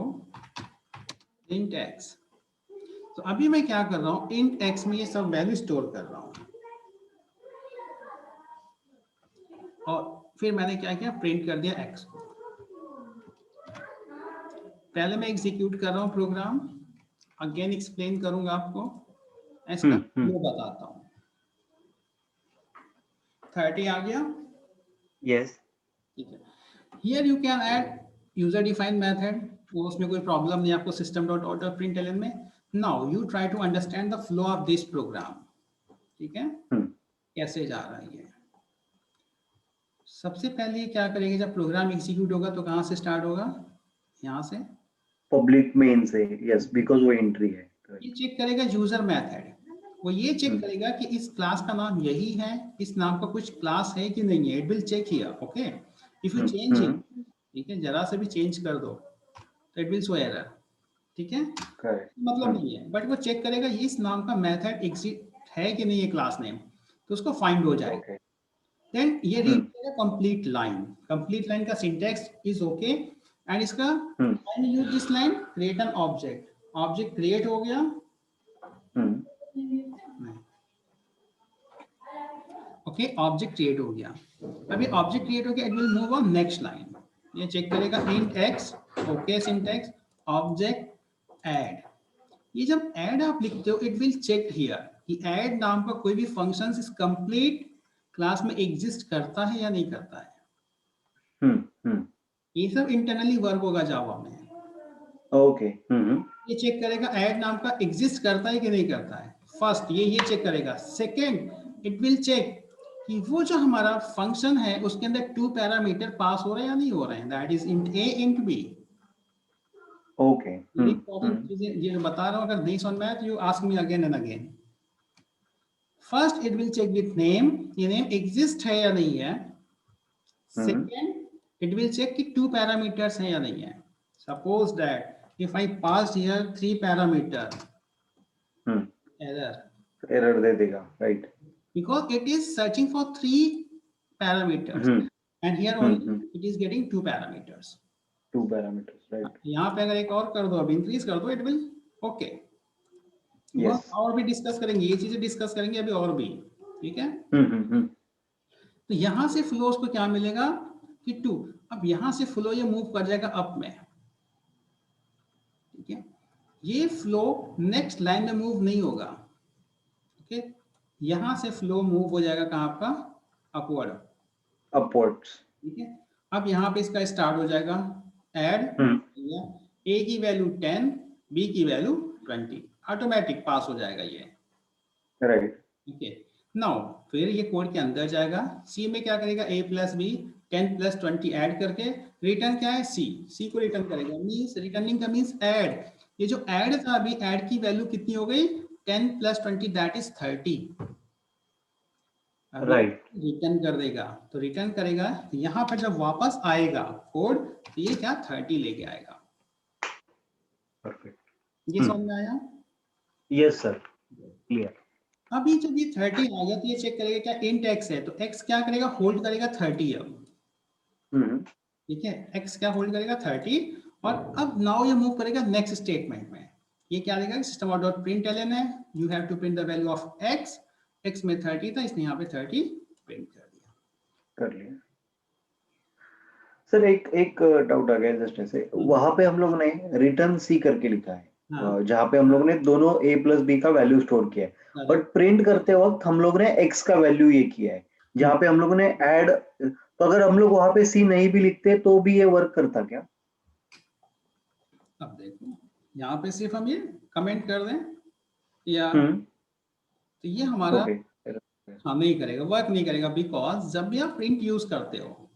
int x. तो अभी मैं क्या कर रहा हूँ, int x में ये सब वैल्यू स्टोर कर रहा हूँ, और फिर मैंने क्या किया, प्रिंट कर दिया x को. पहले मैं एग्जीक्यूट कर रहा हूँ प्रोग्राम, अगेन एक्सप्लेन करूंगा आपको, इसका फ्लो बताता हूँ. 30 आ गया. Yes. ठीक है. Here you can add user defined method, वो उसमें कोई प्रॉब्लम नहीं आपको system.out.println में. Now you try to understand the flow of this program. ठीक है, कैसे जा रहा है ये. सबसे पहले क्या करेंगे, जब प्रोग्राम एग्जीक्यूट होगा तो कहाँ से स्टार्ट होगा, यहाँ से पब्लिक मेन से. Yes, because वो एंट्री है. ये चेक करेगा यूजर मेथड. वो ये चेक करेगा कि इस क्लास का नाम यही है, इस नाम का कुछ क्लास है कि नहीं है. It will check here. Okay. If you change it, ठीक है, जरा से भी चेंज कर दो तो इट विल शो एरर. ठीक है, मतलब नहीं है, बट वो चेक करेगा ये इस नाम का मेथड एग्जिस्ट है कि नहीं है क्लास नेम, तो उसको फाइंड हो जाएगा. देन ये रीड करेगा कंप्लीट लाइन. कंप्लीट लाइन का सिंटैक्स इज ओके, एंड इसका and use this line create an object. Object create हो गया. ओके, ऑब्जेक्ट क्रिएट हो गया. अभी ऑब्जेक्ट क्रिएट हो गया, it will move on next line. ये चेक करेगा int x, okay syntax, object add. ये जब ऐड आप लिखते हो, इट विल चेक हियर कि ऐड नाम का कोई भी फंक्शन इस कंप्लीट क्लास में एग्जिस्ट करता है या नहीं करता है. ये सब इंटरनली वर्क होगा जावा में. ओके. ये चेक करेगा ऐड नाम का एग्जिस्ट करता है कि नहीं करता है. फर्स्ट ये चेक करेगा. सेकंड इट विल चेक कि वो जो हमारा फंक्शन है उसके अंदर 2 पैरामीटर पास हो रहे हैं या नहीं हो रहे हैं. That is int a int b. Okay. Important चीजें ये बता रहा हूं, अगर नहीं समझ में आए तो you ask me again and again. First it will check with name, ये नेम एग्जिस्ट है या नहीं है. सेकंड इट विल चेक कि 2 पैरामीटर्स हैं या नहीं है. Suppose that if I pass here 3 parameter, error दे देगा. Right. because it is searching for 3 parameters and here only it is getting 2 parameters. 2 parameters, right. यहाँ पे अगर एक और कर दो, अब इंक्रीज कर दो, इट विल ओके. Yes. और भी डिस्कस करेंगे, ये चीजें डिस्कस करेंगे अभी और भी. ठीक है. तो यहाँ से फ्लो को क्या मिलेगा कि 2. अब यहाँ से फ्लो ये मूव कर जाएगा अप में. ठीक है, ये फ्लो नेक्स्ट लाइन में मूव नहीं होगा. ओके, यहाँ से फ्लो मूव हो जाएगा कहाँ आपका, अपवर्ड, अपवर्ड्स. ठीक है. अब यहाँ पे इसका स्टार्ट हो जाएगा ऐड. a की वैल्यू 10, b की वैल्यू 20, ऑटोमेटिक पास हो जाएगा ये. राइट. ठीक है. नाउ फिर ये कोड के अंदर जाएगा, c में क्या करेगा, a plus b 10 plus 20 add करके रिटर्न क्या है, c को रिटर्न करेगा. मीन्स रिटर्निंग का मीन्स ऐड. ये जो ऐड था, अभी ऐड की वैल्यू कितनी हो गई, 10 plus 20 that is 30. Right. Return कर देगा, तो रिटर्न करेगा, यहाँ पर जब वापस आएगा कोड तो ये क्या 30 लेके आएगा. परफेक्ट. ये समझ में आया? Yes sir, clear. अभी जब ये 30 आ गया तो ये चेक करेगा क्या इंट x है, तो x क्या करेगा, होल्ड करेगा 30 अब, ठीक है, x क्या होल्ड करेगा 30, और अब नाउ ये मूव करेगा नेक्स्ट स्टेटमेंट में। ये क्या देगा, सिस्टम आउट डॉट प्रिंटलन है, you have to print the value of x, x में 30 था, इसने यहाँ पे 30 प्रिंट कर दिया। कर लिया सर। एक डाउट आ गया जस्ट ऐसे, वहां पे हम लोग ने रिटर्न सी करके लिखा है, हाँ, जहाँ पे हम लोग ने दोनों a प्लस बी का वैल्यू स्टोर किया है, बट प्रिंट करते वक्त हम लोग ने x का वैल्यू ये किया है, जहाँ पे हम लोग ने ऐड, तो अगर हम लोग वहां पे c नहीं भी लिखते तो भी ये वर्क करता क्या? अब देखो यहाँ पे सिर्फ हम ये कमेंट कर दें या, तो ये हमारा ओके हाँ नहीं करेगा, वर्क नहीं करेगा, बिकॉज जब भी आप प्रिंट यूज करते हो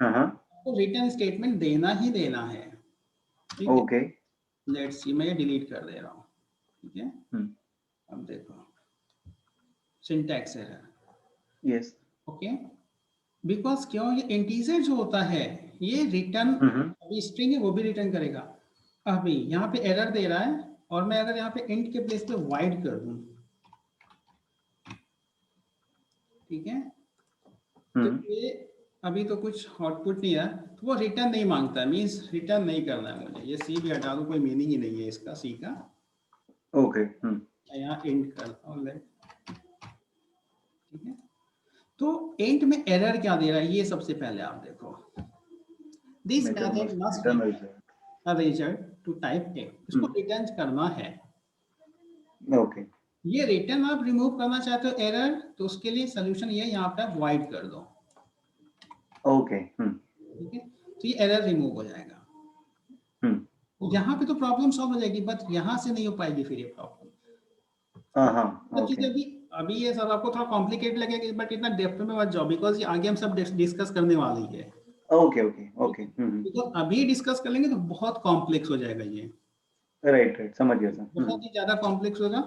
हाँ तो रिटर्न स्टेटमेंट देना ही देना है, ठीक है। ओके लेट्स सी, मैं ये डिलीट कर दे रहा हूँ, ठीक है। अब देखो syntax error, yes okay, because क्यों, ये इंटीजर जो होता है ये रिटर्न, अभी स्ट्रिंग है वो भी रिटर्न करेगा। अभी यहाँ पे एरर दे रहा है, और मैं अगर यहाँ पे इंट के प्लेस पे वाइड कर दूं, ठीक है, तो ये अभी तो कुछ आउटपुट नहीं है, तो वो रिटर्न नहीं मांगता है, मीन्स रिटर्न नहीं करना है मुझे, ये सी भी हटा दो, कोई मीनिंग ही नहीं है इसका सी का। ओके यहाँ इंट करता हूँ, ठीक है। तो इंट में एरर क्या दे रहा है, ये सबसे पहले आप देखो, this method must result to type A, इसको रिटर्न करना है। ओके ये रिटर्न आप रिमूव करना चाहते हो एरर, तो उसके लिए सोल्यूशन ये यहाँ पे आप वाइड कर दो, ओके ठीक है, तो ये एरर रिमूव हो जाएगा। यहाँ पे तो प्रॉब्लम सॉल्व हो जाएगी, बट यहाँ से नहीं हो पाएगी फिर ये प्रॉब्लम। तो चीजें अभी ये सब आपको थोड़ा कॉम्प्लिकेट लगेगा, बट इतना डेप्थ में मत जाओ, बिकॉज ये आगे हम सब डिस्कस करने वाले ही है। ओके ओके ओके बिकॉज अभी डिस्कस कर लेंगे तो बहुत कॉम्प्लेक्स हो जाएगा ये, राइट समझ गया सर। बहुत ही ज्यादा कॉम्प्लेक्स होगा,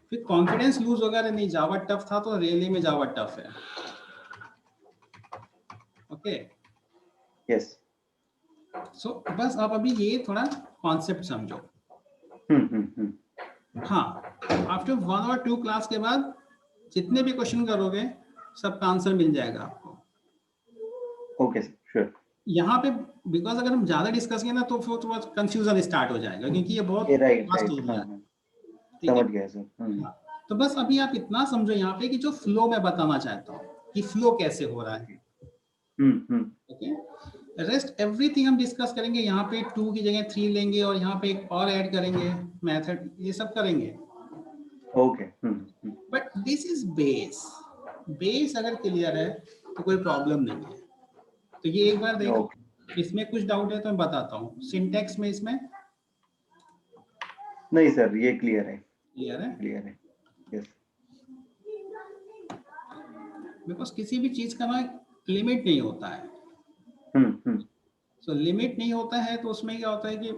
फिर कॉन्फिडेंस लूज होगा, अरे नहीं जावा टफ था, तो रियली में जावा टफ है। ओके यस सो बस आप अभी ये थोड़ा कॉन्सेप्ट समझो। हाँ, आफ्टर 1 और 2 क्लास के बाद जितने भी क्वेश्चन करोगे सबका आंसर मिल जाएगा आपको। Okay sure. यहाँ पे बिकॉज अगर हम ज्यादा डिस्कस किए ना तो फिर थोड़ा कंफ्यूजन स्टार्ट हो जाएगा, क्योंकि ये बहुत फास्ट एरिया है, ठीक है। समझ गया सर। तो बस अभी आप इतना समझो यहाँ पे कि जो फ्लो मैं बताना चाहता हूँ कि फ्लो कैसे हो रहा है, ओके। रेस्ट एवरीथिंग हम डिस्कस करेंगे, यहाँ पे 2 की जगह 3 लेंगे, और यहाँ पे एक और ऐड करेंगे मेथड, ये सब करेंगे। Okay but this is base, base अगर क्लियर है तो कोई प्रॉब्लम नहीं है। तो ये एक बार देखो, इसमें कुछ डाउट है तो मैं बताता हूँ, सिंटैक्स में इसमें नहीं सर, ये क्लियर है, क्लियर है, क्लियर है यस। बिकॉज किसी भी चीज का ना लिमिट नहीं होता है, सो लिमिट नहीं होता है तो उसमें क्या होता है कि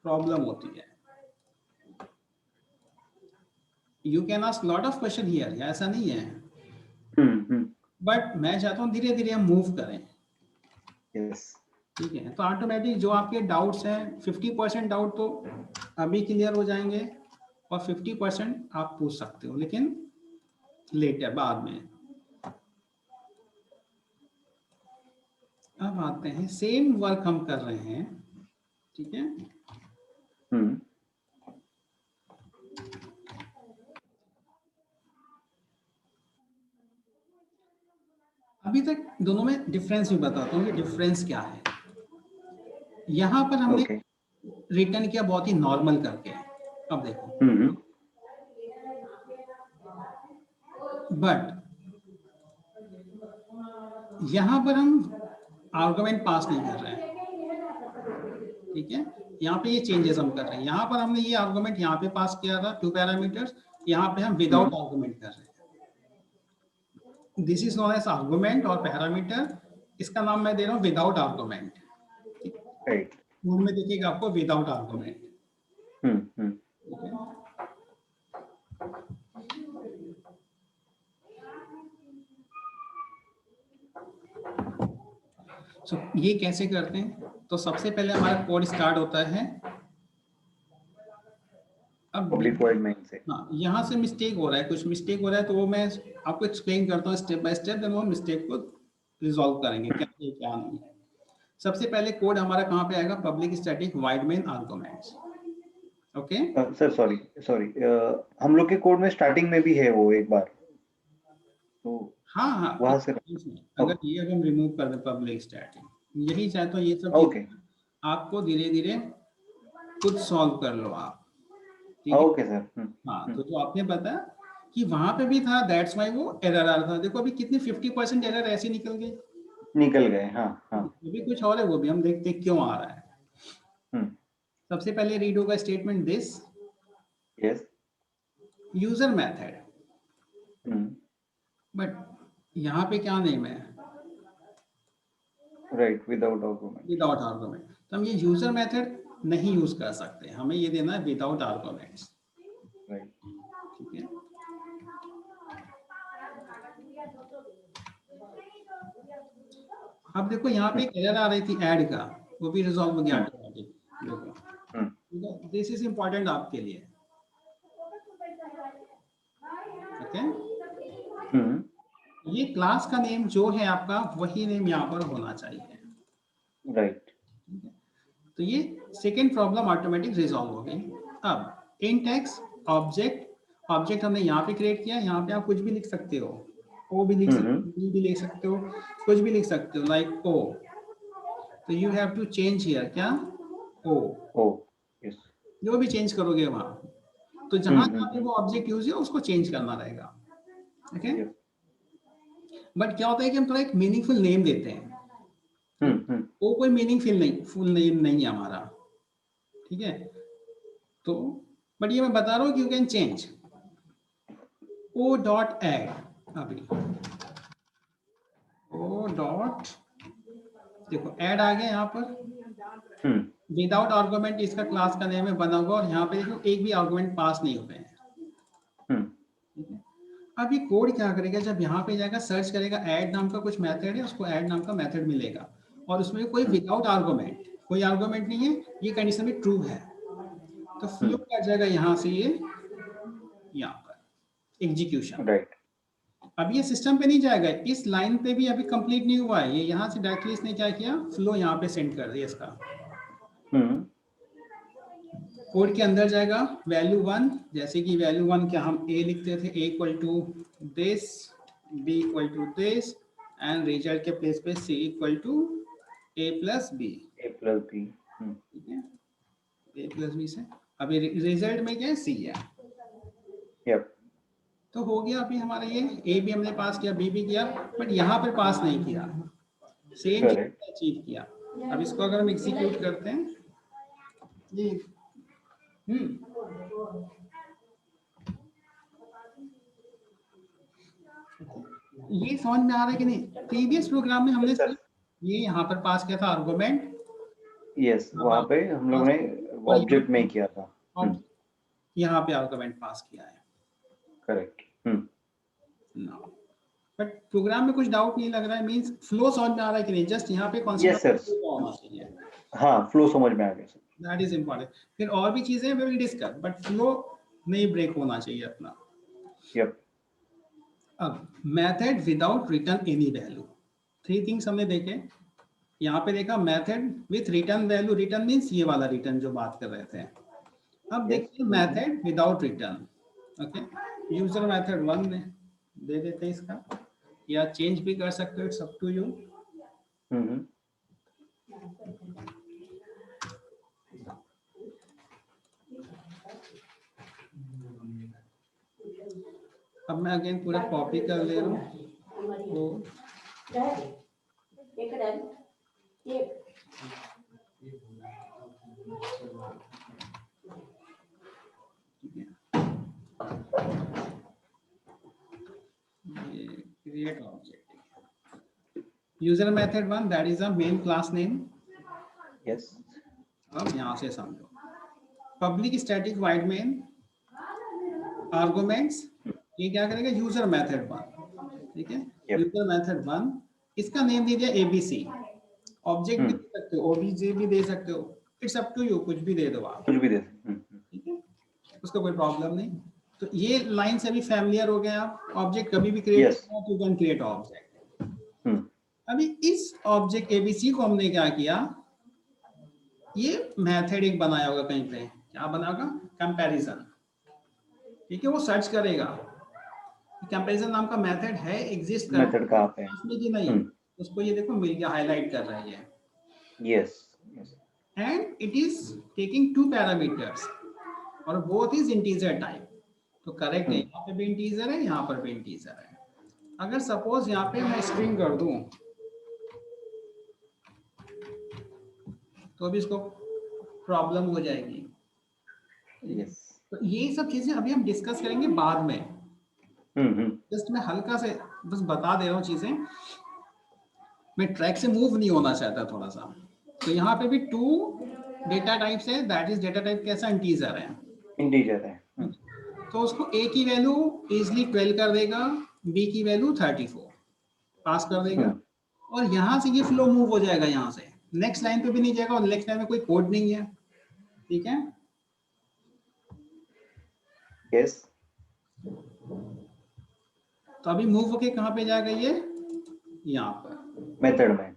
प्रॉब्लम होती है। You can ask lot of question here, ऐसा नहीं है, बट मैं चाहता हूँ धीरे धीरे हम मूव करें, यस ठीक है। तो ऑटोमेटिक जो आपके डाउट्स हैं 50% डाउट तो अभी क्लियर हो जाएंगे, और 50% आप पूछ सकते हो, लेकिन लेटर बाद में। अब आते हैं, सेम वर्क हम कर रहे हैं, ठीक है। अभी तक दोनों में डिफरेंस भी बताता हूँ कि डिफरेंस क्या है। यहाँ पर हमने रिटर्न किया बहुत ही नॉर्मल करके, अब देखो, बट यहाँ पर हम आर्गुमेंट पास नहीं कर रहे हैं, ठीक है। यहाँ पे ये चेंजेस हम कर रहे हैं, यहाँ पर हमने ये आर्गुमेंट यहाँ पे पास किया था 2 पैरामीटर्स, यहाँ पे हम विदाउट आर्गुमेंट कर रहे हैं। This is known as argument और पैरामीटर, इसका नाम मैं दे रहा हूँ विदाउट आर्गुमेंट, राइट। बोर्ड में देखिएगा आपको विदाउट आर्गुमेंट। So, ये कैसे करते हैं, तो सबसे पहले हमारा कोड स्टार्ट होता है, अब पब्लिक वॉइड मेन से। हाँ, यहाँ से मिस्टेक हो रहा है, कुछ मिस्टेक हो रहा है, तो वो मैं आपको एक्सप्लेन करता हूँ स्टेप बाय स्टेप, देन वो मिस्टेक को रिजॉल्व करेंगे क्या है क्या नहीं है। सबसे पहले कोड हमारा कहाँ पे आएगा, public static wide main arguments. Okay, sir sorry sorry, हम लोग के कोड में स्टार्टिंग में भी है वो एक बार, तो हाँ हाँ, वहां से अगर ये अब हम रिमूव कर दें पब्लिक स्टैटिक, यही चाहता हूँ ये सब ओके चीज़ें आपको धीरे धीरे खुद सॉल्व कर लो आप, ठीक है। Okay sir. हाँ, तो जो आपने बताया कि वहां पे भी था, दैट्स वाई वो एरर आ रहा था। देखो अभी कितनी 50% एरर ऐसे निकल गई, निकल गए, हाँ हाँ। अभी कुछ और है, वो भी हम देखते हैं क्यों आ रहा है। हम्म, सबसे पहले रीड होगा statement this yes. User method, but यहाँ पे क्या नेम है, right, without argument. Without argument, तो हम ये यूजर मेथड नहीं यूज कर सकते, हमें ये देना है विदाउट आर्गुमेंट्स, राइट। ठीक है। अब देखो यहाँ पे एक एरर आ रही थी ऐड का, वो भी रिजॉल्व हो गया ऑटोमेटिक। देखो दिस इज इंपॉर्टेंट आपके लिए, ओके। ये क्लास का नेम जो है आपका, वही नेम यहाँ पर होना चाहिए, राइट। ठीक है। तो ये सेकेंड प्रॉब्लम ऑटोमेटिक रिजॉल्व हो गई। अब int x ऑब्जेक्ट, ऑब्जेक्ट हमने यहाँ पे क्रिएट किया, यहाँ पे आप कुछ भी लिख सकते हो, ओ भी लिख सकते हो, बी भी लिख सकते हो, कुछ भी लिख सकते हो, लाइक ओ, तो you have to change here क्या, ओ, ओ, यस। जो भी चेंज करोगे वहाँ, तो जहाँ जहाँ पे वो ऑब्जेक्ट यूज है उसको चेंज करना रहेगा, ठीक है। बट क्या होता है कि हम थोड़ा एक मीनिंगफुल नेम देते हैं, वो कोई मीनिंगफुल नहीं, फुल नेम नहीं है हमारा, ठीक है। तो बट ये मैं बता रहा हूँ कि you can change O dot add, अभी ओ डॉट, देखो ऐड आ गया यहाँ पर, विदाउट आर्गुमेंट इसका क्लास का नेम है बना हुआ, और यहाँ पे देखो एक भी आर्गुमेंट पास नहीं हुए हैं, ठीक है। अब ये कोड क्या करेगा, जब यहाँ पे जाएगा सर्च करेगा, ऐड नाम का कुछ मेथड है, उसको ऐड नाम का मेथड मिलेगा, और उसमें कोई विदाउट आर्गुमेंट, कोई आर्गुमेंट नहीं है, ये कंडीशन भी ट्रू है, तो फ्लो कर जाएगा यहाँ से ये यहाँ पर एग्जीक्यूशन। राइट। अब ये सिस्टम पे नहीं जाएगा, इस लाइन पे भी अभी कंप्लीट नहीं हुआ है, ये यहाँ से डायरेक्टली इसने क्या किया, फ्लो यहाँ पे सेंड कर दिया इसका, कोड के अंदर जाएगा, वैल्यू 1, जैसे कि वैल्यू 1 क्या हम a लिखते थे, a equal to this, b equal to this, and result के प्लेस पे c equal to a plus b, ठीक है, a प्लस b से, अभी रिजल्ट में क्या है, c है, यप। तो हो गया अभी हमारा ये, a भी हमने पास किया, b भी किया, बट यहाँ पर पास नहीं किया, सेम अचीव किया। अब इसको अगर हम एग्जीक्यूट करते हैं, ये ये समझ में आ रहा है कि नहीं, प्रीवियस प्रोग्राम में हमने ये यहाँ पर पास किया था आर्गुमेंट, यस, वहां पे हम लोग ने ऑब्जेक्ट में किया था, यहाँ पे आर्गुमेंट पास किया है, करेक्ट। बट प्रोग्राम में कुछ डाउट नहीं लग रहा है, मींस फ्लो समझ में आ रहा है कि नहीं, जस्ट यहाँ पे कॉन्सेप्ट होना चाहिए, हाँ, फ्लो समझ में आ गया सर, दैट इज इंपॉर्टेंट। फिर और भी चीजें we will discuss, but flow नहीं ब्रेक होना चाहिए अपना। यप। अब method without return any value, 3 things हमने देखे, यहाँ पे देखा method with return value, return means ये वाला रिटर्न जो बात कर रहे थे। अब देखिए method without return, okay, user method 1 दे देते हैं इसका, या चेंज भी कर सकते हो, इट्स अप टू यू। अब मैं अगेन पूरा कॉपी कर ले रहा हूँ, create object, user method 1, that is the main class name, yes. अब यहाँ से समझो, public static wide main arguments, ये क्या करेगा, यूजर मेथड 1, ठीक है, यूजर मेथड 1, इसका नेम दे दिया एबीसी, ऑब्जेक्ट भी दे सकते हो, ओबीजे भी दे सकते हो, इट्स अप टू यू, कुछ भी दे दो आप, कुछ भी दे, ठीक है। उसका कोई प्रॉब्लम नहीं। तो ये लाइन से भी फैमिलियर हो गए आप, ऑब्जेक्ट कभी भी क्रिएट Yes. करना तो यू कैन क्रिएट ऑब्जेक्ट। हम्म, अभी इस ऑब्जेक्ट एबीसी को हमने क्या किया, ये मेथड एक बनाया होगा कहीं पे, क्या बनाएगा, कंपैरिजन, ठीक है, वो सर्च करेगा कंपैरिजन नाम का मेथड है, एग्जिस्ट करता मेथड कहाँ पे है? है कि नहीं, हम्म, उसको ये देखो मिल गया, हाईलाइट कर रहा है ये, yes, yes. And it is taking 2 parameters और बोथ इज इंटीजर टाइप। तो करेक्ट है, यहाँ पे भी इंटीजर है, यहाँ पर भी इंटीजर है। अगर सपोज यहाँ पे मैं स्ट्रिंग कर दूं तो भी इसको प्रॉब्लम हो जाएगी। Yes. तो ये सब चीजें अभी हम डिस्कस करेंगे बाद में, हम्म, जस्ट मैं हल्का से बस बता दे रहा हूँ चीजें, मैं ट्रैक से मूव नहीं होना चाहता थोड़ा सा। तो यहाँ पे भी 2 डेटा टाइप्स है, दैट इज डेटा टाइप कैसा, इंटीजर है। इंटीजर है। तो उसको a की वैल्यू इजिली 12 कर देगा, b की वैल्यू 34 पास कर देगा, हम्म, और यहाँ से ये फ्लो मूव हो जाएगा, यहाँ से नेक्स्ट लाइन पे भी नहीं जाएगा, और नेक्स्ट लाइन में कोई कोड नहीं है, ठीक है। yes. तो अभी मूव होके कहाँ पे जाएगा ये, यहाँ पर मेथड में।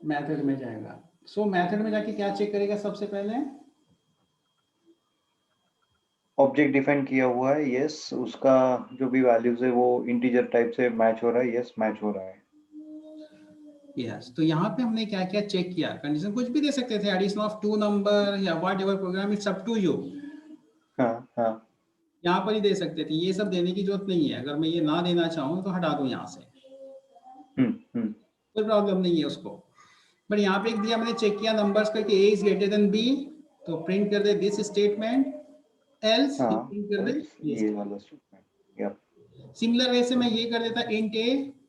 मेथड में जाएगा। सो मेथड में जाके क्या चेक करेगा सबसे पहले, ऑब्जेक्ट डिफाइन किया हुआ है, यस, उसका जो भी वैल्यूज है वो इंटीजर टाइप से मैच हो रहा है, यस, मैच हो रहा है। यस। तो यहाँ पे हमने क्या क्या चेक किया, कंडीशन कुछ भी दे सकते थे, एडिशन ऑफ 2 नंबर या whatever program, it's up to you, हाँ, हाँ, यहाँ पर ही दे सकते थे, ये सब देने की जरूरत नहीं है। अगर मैं ये ना देना चाहूँ तो हटा दूं यहाँ से, कोई प्रॉब्लम नहीं है उसको। बट यहाँ पे एक दिया मैंने चेक किया नंबर्स का कि a is greater than b, तो प्रिंट कर दे दिस स्टेटमेंट, एल्स हाँ, प्रिंट कर दे ये वाला स्टेटमेंट, या सिमिलर वे से मैं ये कर देता int a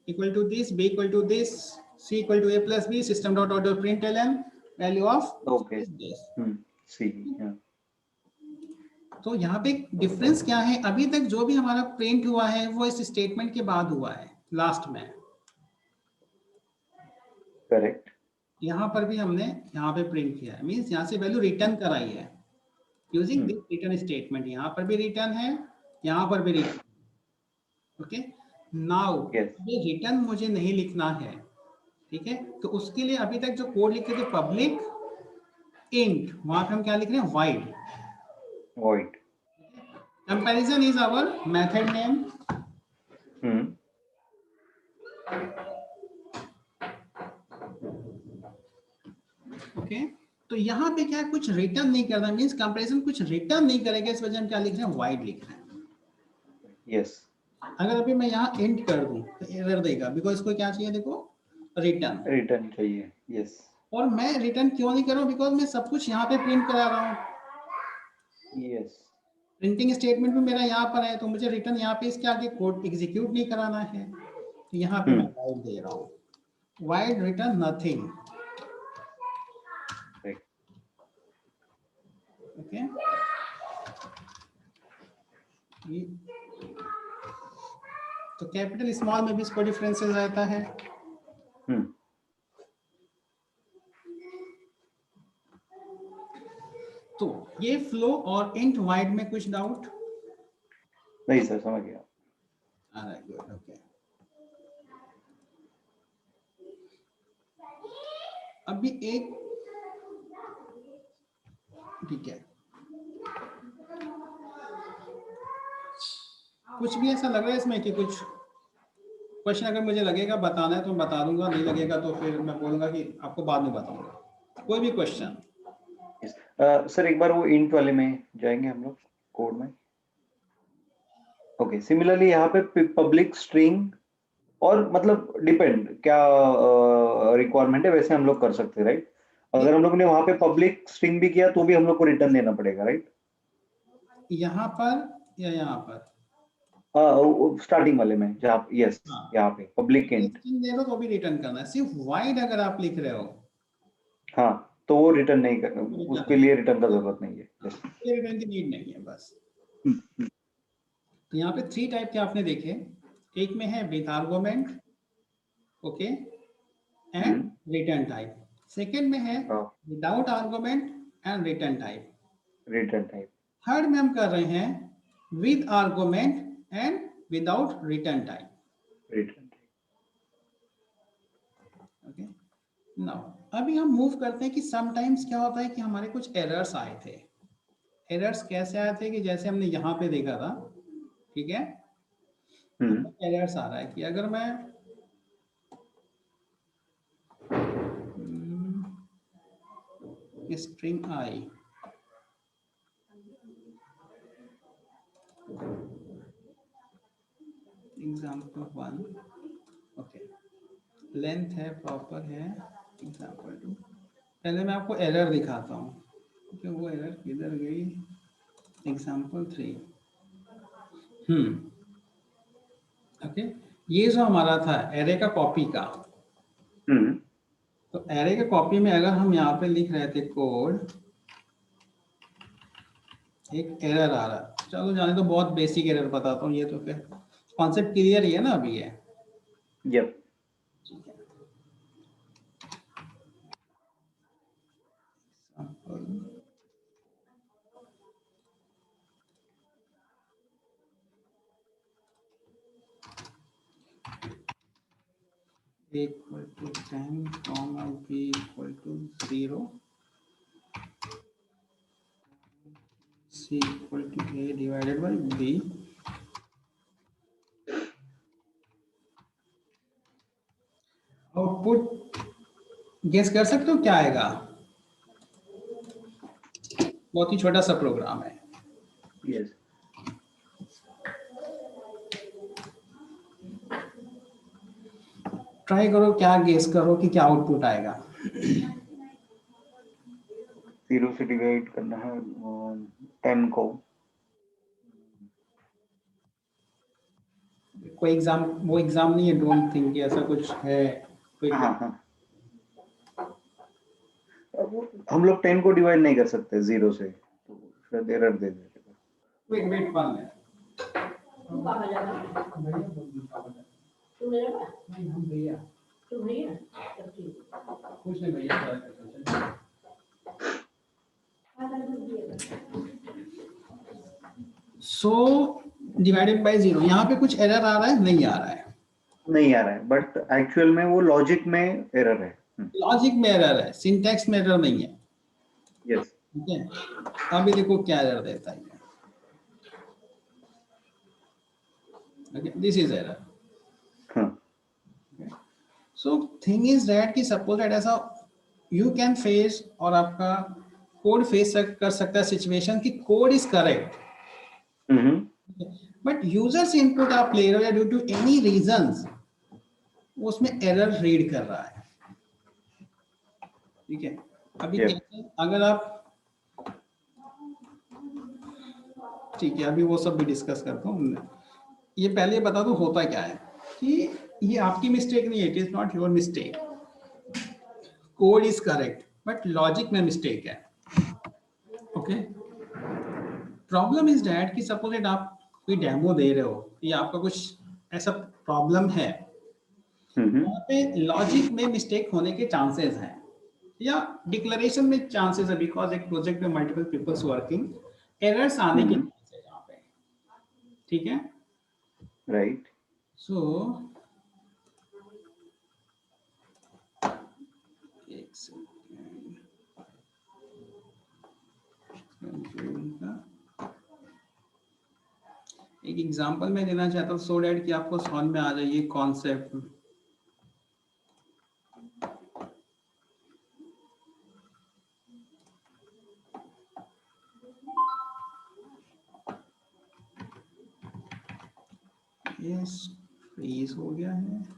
equal to this, b equal to this, c equal to a plus b, system dot out dot print ln value of okay, this. See, तो यहाँ पे डिफरेंस क्या है, अभी तक जो भी हमारा प्रिंट हुआ है वो इस स्टेटमेंट के बाद हुआ है लास्ट में, करेक्ट। यहाँ पर भी हमने यहाँ पे प्रिंट किया है, मींस यहाँ से वैल्यू रिटर्न कराई है यूजिंग दिस रिटर्न स्टेटमेंट। यहाँ पर भी रिटर्न है, यहाँ पर भी रिटर्न, ओके। नाउ ये रिटर्न मुझे नहीं लिखना है, ठीक है, तो उसके लिए अभी तक जो कोड लिखे थे पब्लिक इंट, वहां पे हम क्या लिख रहे हैं, wide. Void. Comparison is our method name, okay. तो यहाँ पे क्या कुछ रिटर्न नहीं करना, मींस कंपैरिजन कुछ रिटर्न नहीं करेगा, इस वजह हम क्या लिख रहे हैं, वाइड लिख रहे हैं। यस। अगर अभी मैं यहाँ इंट कर दूं तो एरर देगा, बिकॉज इसको क्या चाहिए, देखो रिटर्न, रिटर्न चाहिए, यस। और मैं रिटर्न क्यों नहीं कर रहा हूँ, बिकॉज मैं सब कुछ यहाँ पे प्रिंट करा रहा हूँ, यस। प्रिंटिंग स्टेटमेंट भी मेरा यहाँ पर है, तो मुझे रिटर्न यहाँ पे इसके आगे कोड एग्जीक्यूट नहीं कराना है, तो यहाँ पे मैं वाइड दे रहा हूँ, वाइड रिटर्न नथिंग, ओके। तो कैपिटल स्मॉल में भी इसको डिफरेंसेस रहता है। तो ये फ्लो और इंट वाइड में कुछ डाउट? नहीं सर, समझ गया। Good, okay. अभी एक, ठीक है, कुछ भी ऐसा लग रहा है इसमें कि कुछ क्वेश्चन अगर मुझे लगेगा बताना है तो मैं बता दूंगा, नहीं लगेगा तो फिर मैं बोलूंगा कि आपको बाद में बताऊंगा। कोई भी क्वेश्चन? सर एक बार वो इंट वाले में जाएंगे हम लोग, कोड में। ओके, सिमिलरली यहाँ पे पब्लिक स्ट्रिंग, और मतलब डिपेंड क्या रिक्वायरमेंट है वैसे हम लोग कर सकते हैं, राइट। अगर हम लोग ने वहां पे पब्लिक स्ट्रिंग भी किया तो भी हम लोग को रिटर्न देना पड़ेगा, राइट। यहाँ पर या यहाँ पर? स्टार्टिंग वाले में जहाँ, यस, यहाँ पे पब्लिक इंट दे दो तो भी रिटर्न करना है, सिर्फ वाइड अगर आप लिख रहे हो, हाँ, तो वो रिटर्न नहीं कर, उसके लिए रिटर्न का जरूरत नहीं है, रिटर्न की नीड नहीं है बस। तो यहाँ पे 3 टाइप के आपने देखे, एक में है with argument, okay, and return type. Second में है हाँ without argument and return type, return type. Third में हम कर रहे हैं with argument and without return type. Return okay, now अभी हम मूव करते हैं कि समटाइम्स क्या होता है कि हमारे कुछ एरर्स आए थे। एरर्स कैसे आए थे कि जैसे हमने यहाँ पे देखा था, ठीक है, एरर्स आ रहा है कि अगर मैं स्ट्रिंग आई एग्जाम्पल 1, ओके, लेंथ है प्रॉपर है एग्जाम्पल 2। पहले मैं आपको एरर दिखाता हूँ कि वो एरर किधर गई, एग्जाम्पल 3। ओके, ये जो हमारा था एरे का कॉपी का, तो एरे के कॉपी में अगर हम यहाँ पे लिख रहे थे कोड, एक एरर आ रहा है, चलो जाने तो बहुत बेसिक एरर बताता हूँ, ये तो फिर कॉन्सेप्ट क्लियर ही है ना अभी ये। यप ठीक है, example equal to 10 comma b equal to 0 c equal to a divided by b। Output guess कर सकते हो क्या आएगा? बहुत ही छोटा सा प्रोग्राम है। यस ट्राई करो, क्या गेस करो कि क्या आउटपुट आएगा। 0 से डिवाइड करना है 10 को। कोई एग्जाम, वो एग्जाम नहीं है, डोंट थिंक कि ऐसा कुछ है कोई। हाँ हाँ, हम लोग 10 को डिवाइड नहीं कर सकते 0 से, तो शायद एरर दे देगा। वेट वेट 1 मिनट, तू कहाँ जा रहा है? तू मेरे पास? नहीं हम भैया तू भैया? तब ठीक है। कुछ नहीं भैया। आधा दूध दिएगा। सो डिवाइडेड बाय 0, यहाँ पे कुछ एरर आ रहा है? नहीं आ रहा है, नहीं आ रहा है, बट एक्चुअल में वो लॉजिक में एरर है। लॉजिक में एरर है, सिंटैक्स में एरर नहीं है। यस ठीक है, अभी देखो क्या एरर देता है। Okay, this is error. हाँ सो थिंग इज दैट कि सपोज दैट ऐसा यू कैन फेस, और आपका कोड फेस कर सकता है सिचुएशन कि code is correct, but users input आप ले रहे हो या ड्यू टू एनी रीजंस उसमें एरर रीड कर रहा है। ठीक है, अभी Yeah. कैसे अगर आप, ठीक है अभी वो सब भी डिस्कस करता हूँ। ये पहले बता दो होता क्या है कि ये आपकी मिस्टेक नहीं है, it is not your mistake, code is correct but logic में मिस्टेक है। ओके, प्रॉब्लम इज दैट कि सपोज दैट आप कोई डेमो दे रहे हो या आपका कुछ ऐसा प्रॉब्लम है, वहाँ पे लॉजिक में मिस्टेक होने के चांसेस हैं या डिक्लेरेशन में चांसेस है, बिकॉज एक प्रोजेक्ट में मल्टीपल पीपल्स वर्किंग, एरर्स आने के चांसेस है यहाँ पे। ठीक है, राइट सो एक सेकेंड, एक एग्जांपल मैं देना चाहता हूँ सो डैट कि आपको समझ में आ जाए ये कॉन्सेप्ट। यस, फ्रीज हो गया है।